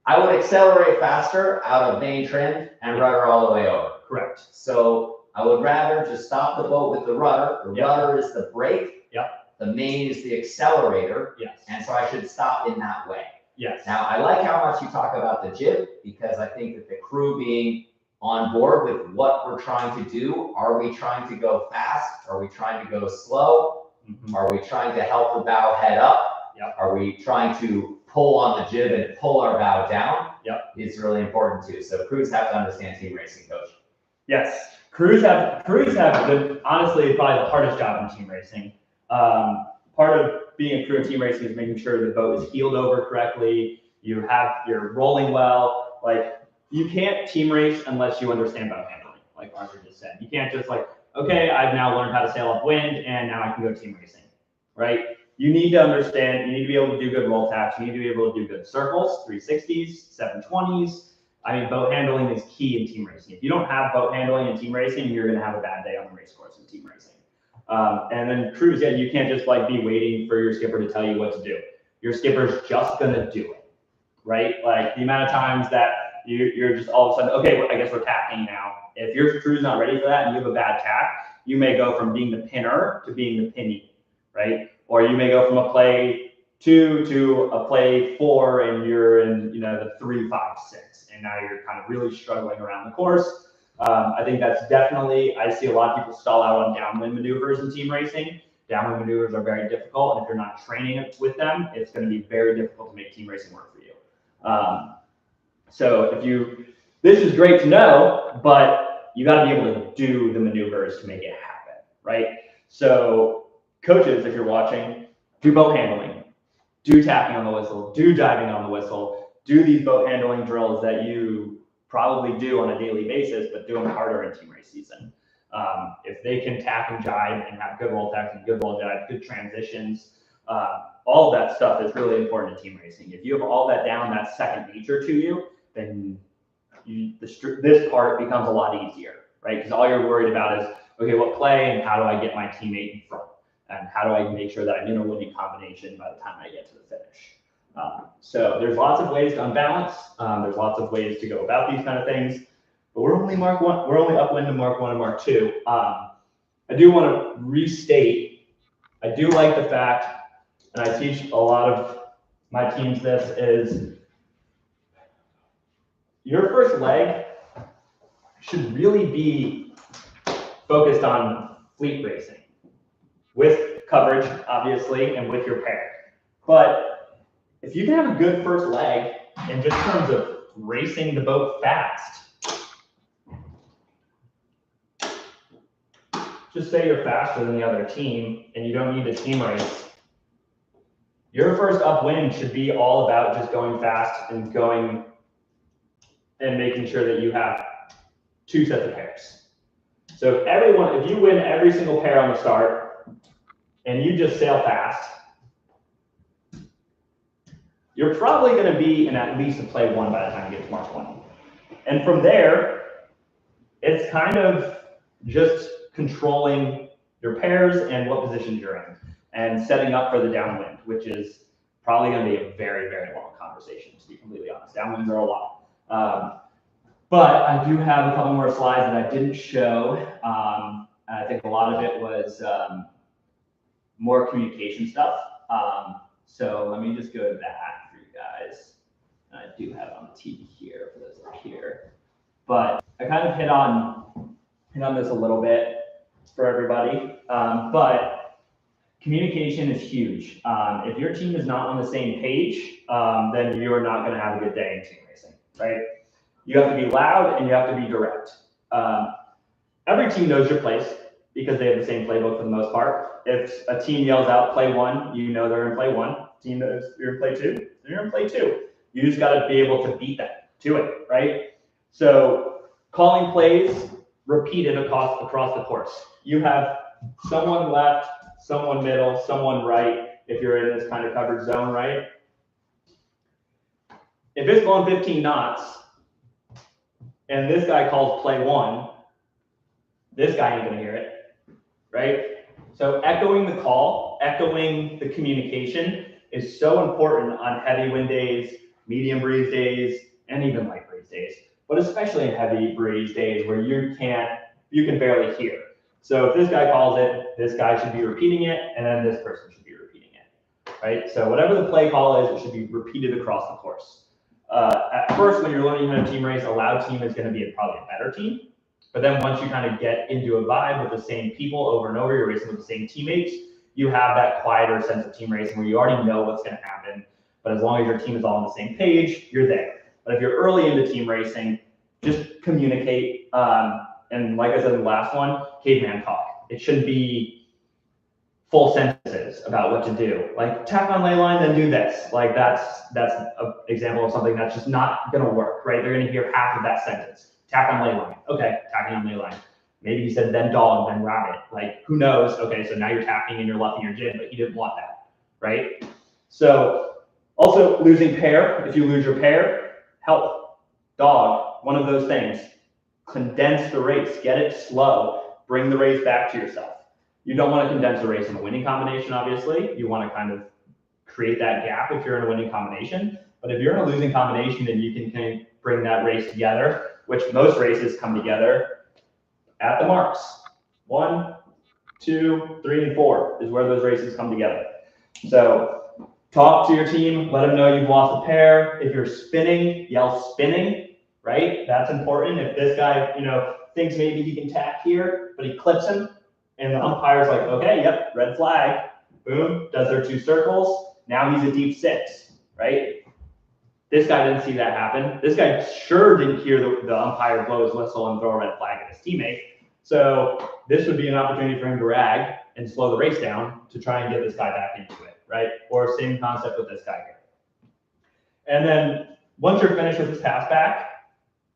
[SPEAKER 2] I would accelerate faster out of main trimmed and rudder all the way over.
[SPEAKER 1] Correct.
[SPEAKER 2] So I would rather just stop the boat with the rudder. The rudder is the brake.
[SPEAKER 1] Yep.
[SPEAKER 2] The main is the accelerator.
[SPEAKER 1] Yes.
[SPEAKER 2] And so I should stop in that way.
[SPEAKER 1] Yes.
[SPEAKER 2] Now, I like how much you talk about the jib, because I think that the crew being on board with what we're trying to do. Are we trying to go fast? Are we trying to go slow? Are we trying to help the bow head up?
[SPEAKER 1] Yep.
[SPEAKER 2] Are we trying to pull on the jib and pull our bow down?
[SPEAKER 1] Yep.
[SPEAKER 2] It's really important too. So crews have to understand team racing, coach.
[SPEAKER 1] Yes. Crews have honestly probably the hardest job in team racing. Part of being a crew in team racing is making sure the boat is heeled over correctly. You're rolling well. Like, you can't team race unless you understand boat handling, like Arthur just said. You can't just like, okay, I've now learned how to sail upwind and now I can go team racing, right? You need to understand, you need to be able to do good roll taps, you need to be able to do good circles, 360s, 720s. I mean, boat handling is key in team racing. If you don't have boat handling in team racing, you're going to have a bad day on the race course in team racing. And then crews, yeah, you can't just like be waiting for your skipper to tell you what to do. Your skipper's just going to do it, right? Like the amount of times that you're just all of a sudden, okay, well, I guess we're tacking now. If your crew's not ready for that and you have a bad tack, you may go from being the pinner to being the pinnee, right? Or you may go from a play 2 to a play 4 and you're in, the 3, 5, 6. And now you're kind of really struggling around the course. I think that's definitely, I see a lot of people stall out on downwind maneuvers in team racing. Downwind maneuvers are very difficult. And if you're not training with them, it's going to be very difficult to make team racing work for you. So this is great to know, but you got to be able to do the maneuvers to make it happen, right? So coaches, if you're watching, do boat handling, do tapping on the whistle, do diving on the whistle, do these boat handling drills that you probably do on a daily basis, but do them harder in team race season. If they can tap and jive and have good roll taps and good roll jive, good transitions, all of that stuff is really important in team racing. If you have all that down, that's second nature to you, then this part becomes a lot easier, right? Because all you're worried about is, okay, what play and how do I get my teammate in front? And how do I make sure that I'm in a winning combination by the time I get to the finish? So there's lots of ways to unbalance. There's lots of ways to go about these kind of things. But we're only Mark 1. We're only upwind to Mark 1 and Mark 2. I do want to restate. I do like the fact, and I teach a lot of my teams this, is your first leg should really be focused on fleet racing with coverage, obviously, and with your pair. But if you can have a good first leg in just terms of racing the boat fast, just say you're faster than the other team and you don't need a team race. Your first upwind should be all about just going fast and going and making sure that you have 2 sets of pairs. So if you win every single pair on the start and you just sail fast, you're probably going to be in at least a play 1 by the time you get to Mark 1. And from there, it's kind of just controlling your pairs and what positions you're in and setting up for the downwind, which is probably going to be a very, very long conversation, to be completely honest. Downwinds are a lot. But I do have a couple more slides that I didn't show. I think a lot of it was more communication stuff. So let me just go to that for you guys. And I do have it on the TV here for those that are here. But I kind of hit on this a little bit for everybody. But communication is huge. If your team is not on the same page, then you're not going to have a good day in team racing, right? You have to be loud and you have to be direct. Every team knows your place because they have the same playbook for the most part. If a team yells out play 1, you know they're in play 1. Team knows you're in play 2, they're in play 2. You just got to be able to beat them to it, right? So calling plays repeated across the course. You have someone left, someone middle, someone right, if you're in this kind of covered zone, right? If it's going 15 knots and this guy calls play 1, this guy ain't gonna hear it, right? So echoing the call, echoing the communication is so important on heavy wind days, medium breeze days, and even light breeze days, but especially in heavy breeze days where you can barely hear. So if this guy calls it, this guy should be repeating it, and then this person should be repeating it, right? So whatever the play call is, it should be repeated across the course. At first, when you're learning how to team race, a loud team is going to be probably a better team. But then once you kind of get into a vibe with the same people over and over, you're racing with the same teammates, you have that quieter sense of team racing where you already know what's going to happen. But as long as your team is all on the same page, you're there. But if you're early into team racing, just communicate. And like I said in the last one, caveman talk. It shouldn't be full sentences about what to do. Like tack on ley line, then do this. Like that's an example of something that's just not going to work, right? They're going to hear half of that sentence. Tack on ley line. Okay, tacking on ley line. Maybe he said then dog, then rabbit. Like who knows? Okay, so now you're tacking and you're luffing your jib, but he didn't want that, right? So also losing pair. If you lose your pair, help. dog, one of those things. Condense the race, get it slow, bring the race back to yourself. You don't want to condense the race in a winning combination, obviously. You want to kind of create that gap if you're in a winning combination. But if you're in a losing combination and you can kind of bring that race together, which most races come together at the marks. 1, 2, 3, and 4 is where those races come together. So talk to your team, let them know you've lost a pair. If you're spinning, yell spinning, right? That's important. If this guy, thinks maybe he can tack here, but he clips him, and the umpire's like, okay, yep, red flag, boom, does their 2 circles. Now he's a deep 6, right? This guy didn't see that happen. This guy sure didn't hear the umpire blow his whistle and throw a red flag at his teammate. So this would be an opportunity for him to rag and slow the race down to try and get this guy back into it, right? Or same concept with this guy here. And then once you're finished with this pass back,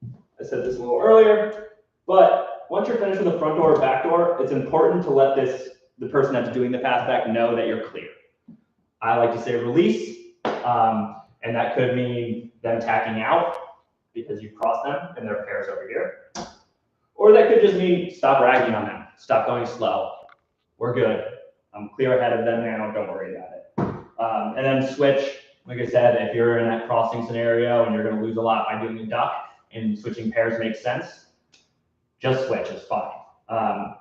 [SPEAKER 1] I said this a little earlier, but once you're finished with the front door or back door, it's important to let the person that's doing the pass back know that you're clear. I like to say release, and that could mean them tacking out because you've crossed them and their pair's over here. Or that could just mean stop ragging on them, stop going slow. We're good. I'm clear ahead of them now, don't worry about it. And then switch, like I said, if you're in that crossing scenario and you're gonna lose a lot by doing a duck and switching pairs makes sense, just switch, it's fine.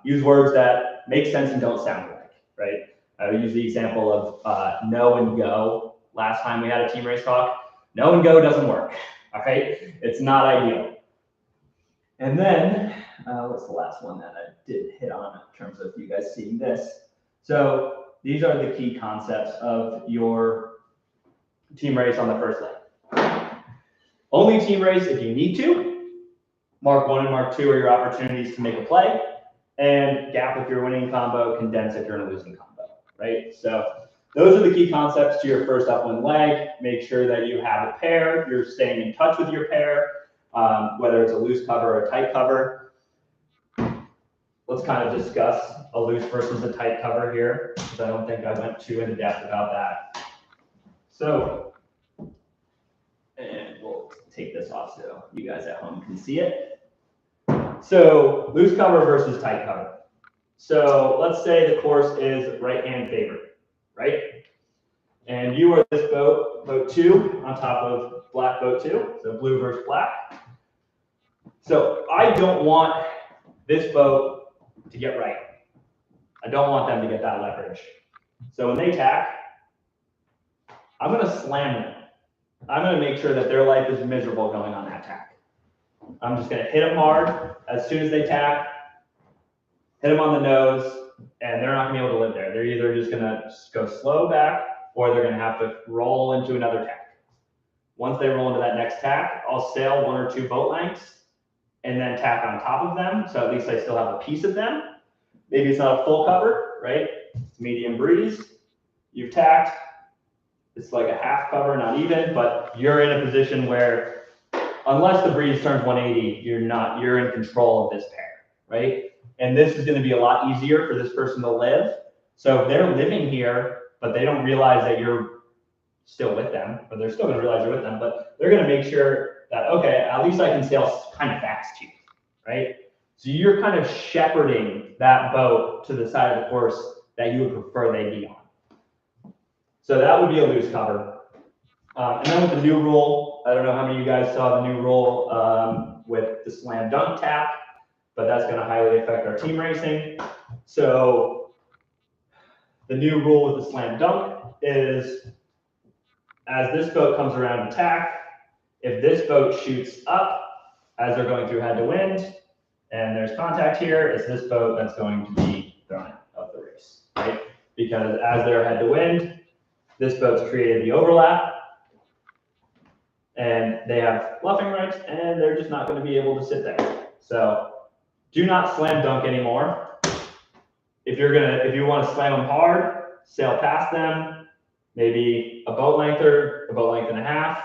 [SPEAKER 1] Use words that make sense and don't sound alike, right? I would use the example of no and go. Last time we had a team race talk, no and go doesn't work, all right? It's not ideal. And then, what's the last one that I did hit on in terms of you guys seeing this? So these are the key concepts of your team race on the first leg. Only team race if you need to. Mark 1 and Mark 2 are your opportunities to make a play. And gap if you're winning combo, condense if you're in a losing combo, right? So those are the key concepts to your first upwind leg. Make sure that you have a pair, you're staying in touch with your pair, whether it's a loose cover or a tight cover. Let's kind of discuss a loose versus a tight cover here, because I don't think I went too into depth about that. So, and we'll take this off so you guys at home can see it. So loose cover versus tight cover. So let's say the course is right hand favored, right? And you are this boat, boat 2, on top of black boat 2, so blue versus black. So I don't want this boat to get right. I don't want them to get that leverage. So when they tack, I'm gonna slam them. I'm gonna make sure that their life is miserable going on that tack. I'm just gonna hit them hard as soon as they tack, hit them on the nose, and they're not gonna be able to live there. They're either just gonna go slow back, or they're gonna have to roll into another tack. Once they roll into that next tack, I'll sail 1 or 2 boat lengths and then tack on top of them, so at least I still have a piece of them. Maybe it's not a full cover, right? It's medium breeze. You've tacked. It's like a half cover, not even, but you're in a position where unless the breeze turns 180, you're in control of this pair, right? And this is going to be a lot easier for this person to live. So if they're living here, but they don't realize that you're still with them, but they're still going to realize you're with them, but they're going to make sure that, okay, at least I can sail kind of fast here, right? So you're kind of shepherding that boat to the side of the course that you would prefer they be on. So that would be a loose cover. And then with the new rule, I don't know how many of you guys saw the new rule with the slam dunk tap, but that's going to highly affect our team racing. So the new rule with the slam dunk is as this boat comes around to tack, if this boat shoots up as they're going through head to wind, and there's contact here, it's this boat that's going to be thrown out of the race, right? Because as they're head to wind, this boat's created the overlap, and they have bluffing rights, and they're just not going to be able to sit there. So do not slam dunk anymore. If you want to slam them hard, sail past them, maybe a boat length or a boat length and a half,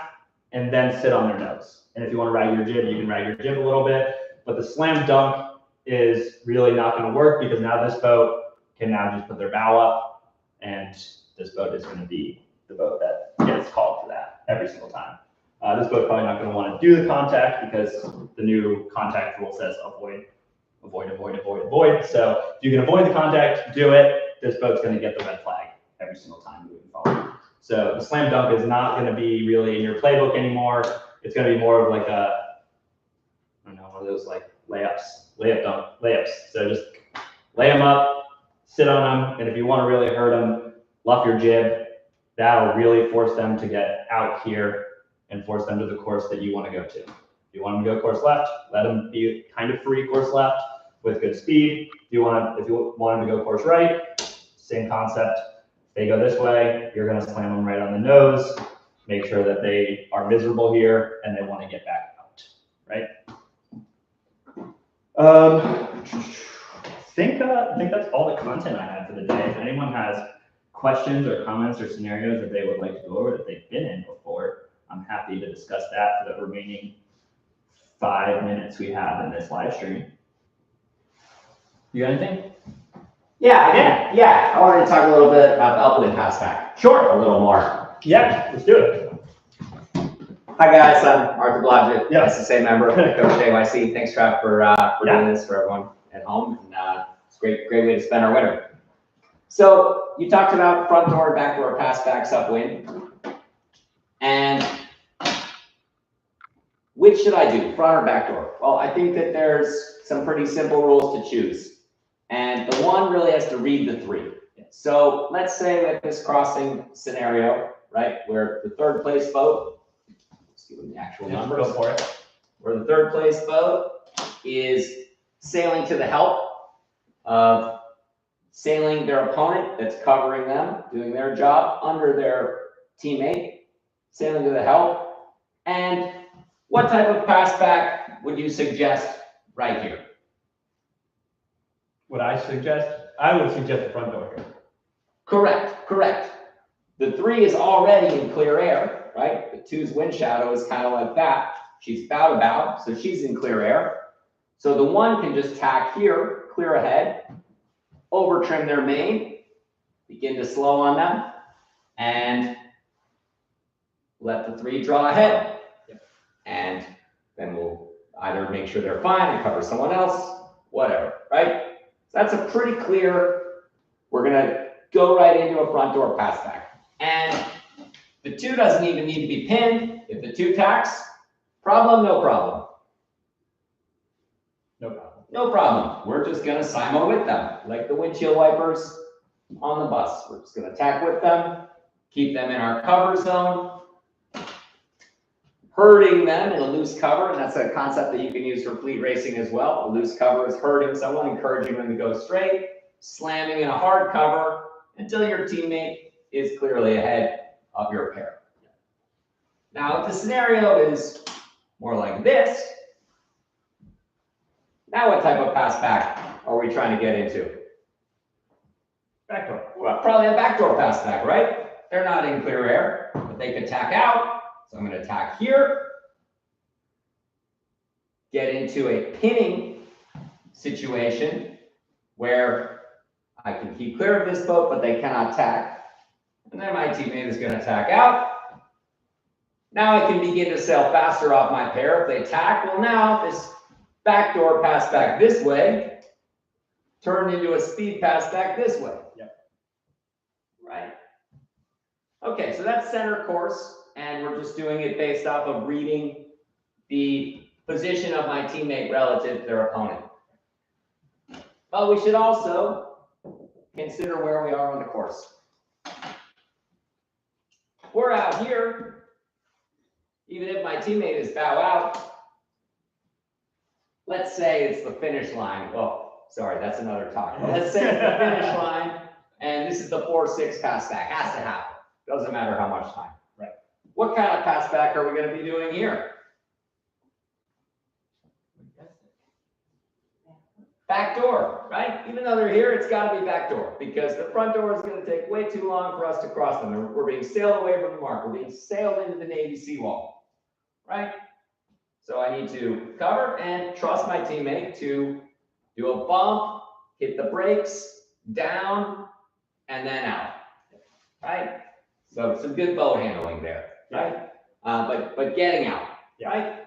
[SPEAKER 1] and then sit on their nose. And if you want to rag your jib, you can rag your jib a little bit. But the slam dunk is really not going to work because now this boat can now just put their bow up, and this boat is going to be the boat that gets called for that every single time. This boat's probably not going to want to do the contact because the new contact rule says avoid, avoid, avoid, avoid, avoid. So if you can avoid the contact, do it. This boat's going to get the red flag every single time moving forward. So the slam dunk is not going to be really in your playbook anymore. It's going to be more of like a, I don't know, one of those like layups. So just lay them up, sit on them, and if you want to really hurt them, luff your jib. That'll really force them to get out here and force them to the course that you want to go to. If you want them to go course left, let them be kind of free course left with good speed. If you want them to go course right, same concept. They go this way, you're going to slam them right on the nose. Make sure that they are miserable here and they want to get back out, right? I think that's all the content I had for the day. If anyone has questions or comments or scenarios that they would like to go over that they've been in before, I'm happy to discuss that for the remaining 5 minutes we have in this live stream. You got anything?
[SPEAKER 2] Yeah. I wanted to talk a little bit about the upwind pass back.
[SPEAKER 1] Sure.
[SPEAKER 2] A little more.
[SPEAKER 1] Yeah, let's do it.
[SPEAKER 2] Hi guys, I'm Arthur Blodgett,
[SPEAKER 1] Yeah.
[SPEAKER 2] SSA member, Coach AYC. Thanks, Trav, for doing this for everyone at home. And it's a great way to spend our winter. So you talked about front door, back door pass backs upwind. And which should I do, front or back door? Well, I think that there's some pretty simple rules to choose. And the one really has to read the three. So let's say that this crossing scenario, right, where the third place boat, let's see what the actual numbers.
[SPEAKER 1] Go for it.
[SPEAKER 2] Where the third place boat is sailing to the help of sailing their opponent that's covering them, doing their job under their teammate, sailing to the help. And what type of pass back would you suggest right here?
[SPEAKER 1] What I suggest? I would suggest the front door here.
[SPEAKER 2] Correct. The 3 is already in clear air, right? The 2's wind shadow is kind of like that. She's bow to bow, so she's in clear air. So the 1 can just tack here, clear ahead, over trim their main, begin to slow on them, and let the 3 draw ahead. And then we'll either make sure they're fine and cover someone else, whatever, right? So that's a pretty clear, we're gonna go right into a front door pass back. And the 2 doesn't even need to be pinned. If the 2 tacks, problem, no problem. No problem. We're just gonna SIMO with them, like the windshield wipers on the bus. We're just gonna tack with them, keep them in our cover zone, herding them in a loose cover, and that's a concept that you can use for fleet racing as well. A loose cover is herding someone, encouraging them to go straight, slamming in a hard cover until your teammate is clearly ahead of your pair. Now, if the scenario is more like this, now what type of pass back are we trying to get into?
[SPEAKER 1] Backdoor.
[SPEAKER 2] Well, probably a backdoor pass back, right? They're not in clear air, but they could tack out. So I'm going to tack here, get into a pinning situation where I can keep clear of this boat, but they cannot tack. And then my teammate is going to tack out. Now I can begin to sail faster off my pair. If they tack, well, now this backdoor pass back this way turned into a speed pass back this way.
[SPEAKER 1] Yep.
[SPEAKER 2] Right. Okay, so that's center course. And we're just doing it based off of reading the position of my teammate relative to their opponent. But we should also consider where we are on the course. We're out here, even if my teammate is bow out, let's say it's the finish line. Oh, sorry, that's another talk. But let's say it's the finish line, and this is the 4-6 pass back. Has to happen. Doesn't matter how much time. What kind of pass back are we going to be doing here? Back door, right? Even though they're here, it's got to be back door because the front door is going to take way too long for us to cross them. We're being sailed away from the mark. We're being sailed into the Navy seawall, right? So I need to cover and trust my teammate to do a bump, hit the brakes, down, and then out, right? So some good boat handling there. Right? but getting out, right?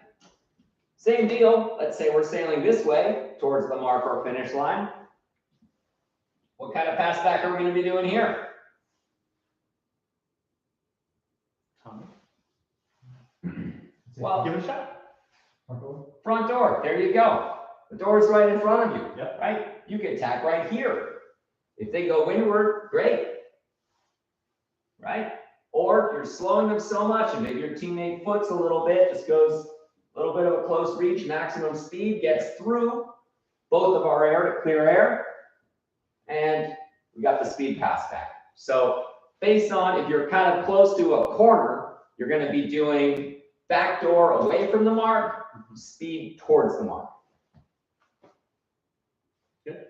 [SPEAKER 2] Same deal. Let's say we're sailing this way towards the mark or finish line. What kind of pass back are we going to be doing here? Well,
[SPEAKER 1] give it a shot.
[SPEAKER 2] Front door. There you go. The door is right in front of you.
[SPEAKER 1] Yep.
[SPEAKER 2] Right? You can tack right here. If they go windward, great. Right? Or you're slowing them so much and maybe your teammate foots a little bit, just goes a little bit of a close reach, maximum speed, gets through both of our air to clear air, and we got the speed pass back. So based on if you're kind of close to a corner, you're going to be doing back door away from the mark, speed towards the mark.
[SPEAKER 1] Good.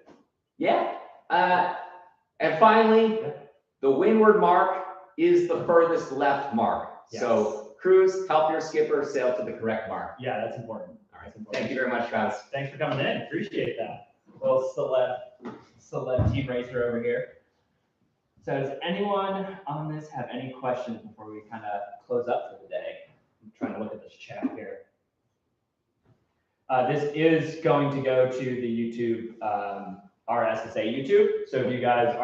[SPEAKER 2] Yeah. And finally, the windward mark is the furthest left mark.
[SPEAKER 1] Yes.
[SPEAKER 2] So crews, help your skipper sail to the correct mark.
[SPEAKER 1] Yeah, that's important.
[SPEAKER 2] All right. Thank you very much, Travis.
[SPEAKER 1] Thanks for coming in. Appreciate that. Well, celeb team racer over here. So does anyone on this have any questions before we kind of close up for the day? I'm trying to look at this chat here. This is going to go to the YouTube, our SSA YouTube. So if you guys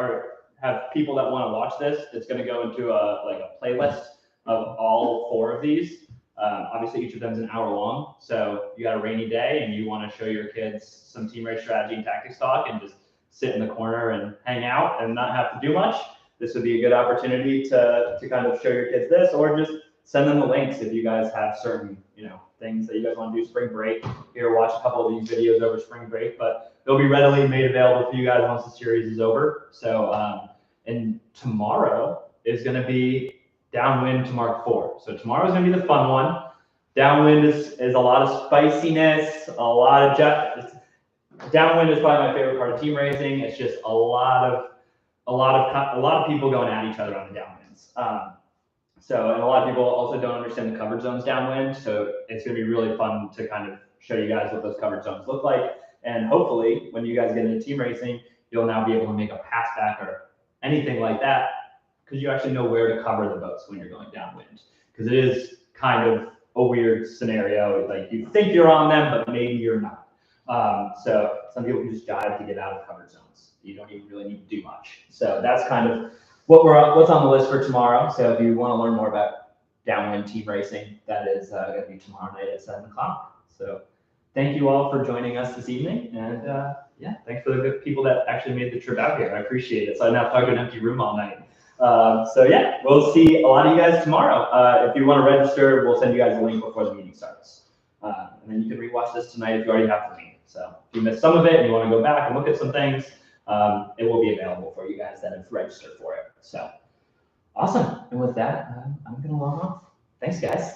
[SPEAKER 1] have people that want to watch this, it's going to go into a playlist of all 4 of these. Obviously, each of them is an hour long. So you got a rainy day and you want to show your kids some team race strategy and tactics talk and just sit in the corner and hang out and not have to do much. This would be a good opportunity to kind of show your kids this, or just send them the links if you guys have certain, things that you guys want to do spring break. Here, watch a couple of these videos over spring break, but they'll be readily made available for you guys once the series is over. So, and tomorrow is going to be downwind to Mark 4. So tomorrow is going to be the fun one. Downwind is a lot of spiciness, a lot of downwind is probably my favorite part of team racing. It's just a lot of people going at each other on the downwinds. And a lot of people also don't understand the covered zones downwind. So it's going to be really fun to kind of show you guys what those covered zones look like. And hopefully when you guys get into team racing, you'll now be able to make a pass back or anything like that, because you actually know where to cover the boats when you're going downwind. Because it is kind of a weird scenario. Like you think you're on them, but maybe you're not. So some people can just dive to get out of covered zones. You don't even really need to do much. So that's kind of what's on the list for tomorrow. So if you want to learn more about downwind team racing, that is going to be tomorrow night at 7 o'clock. So thank you all for joining us this evening. And thanks for the good people that actually made the trip out here. I appreciate it. So I didn't have to talk to an empty room all night. We'll see a lot of you guys tomorrow. If you want to register, we'll send you guys a link before the meeting starts. And then you can rewatch this tonight if you already have the link. So if you missed some of it and you want to go back and look at some things, it will be available for you guys that have registered for it. So awesome. And with that, I'm going to log off. Thanks, guys.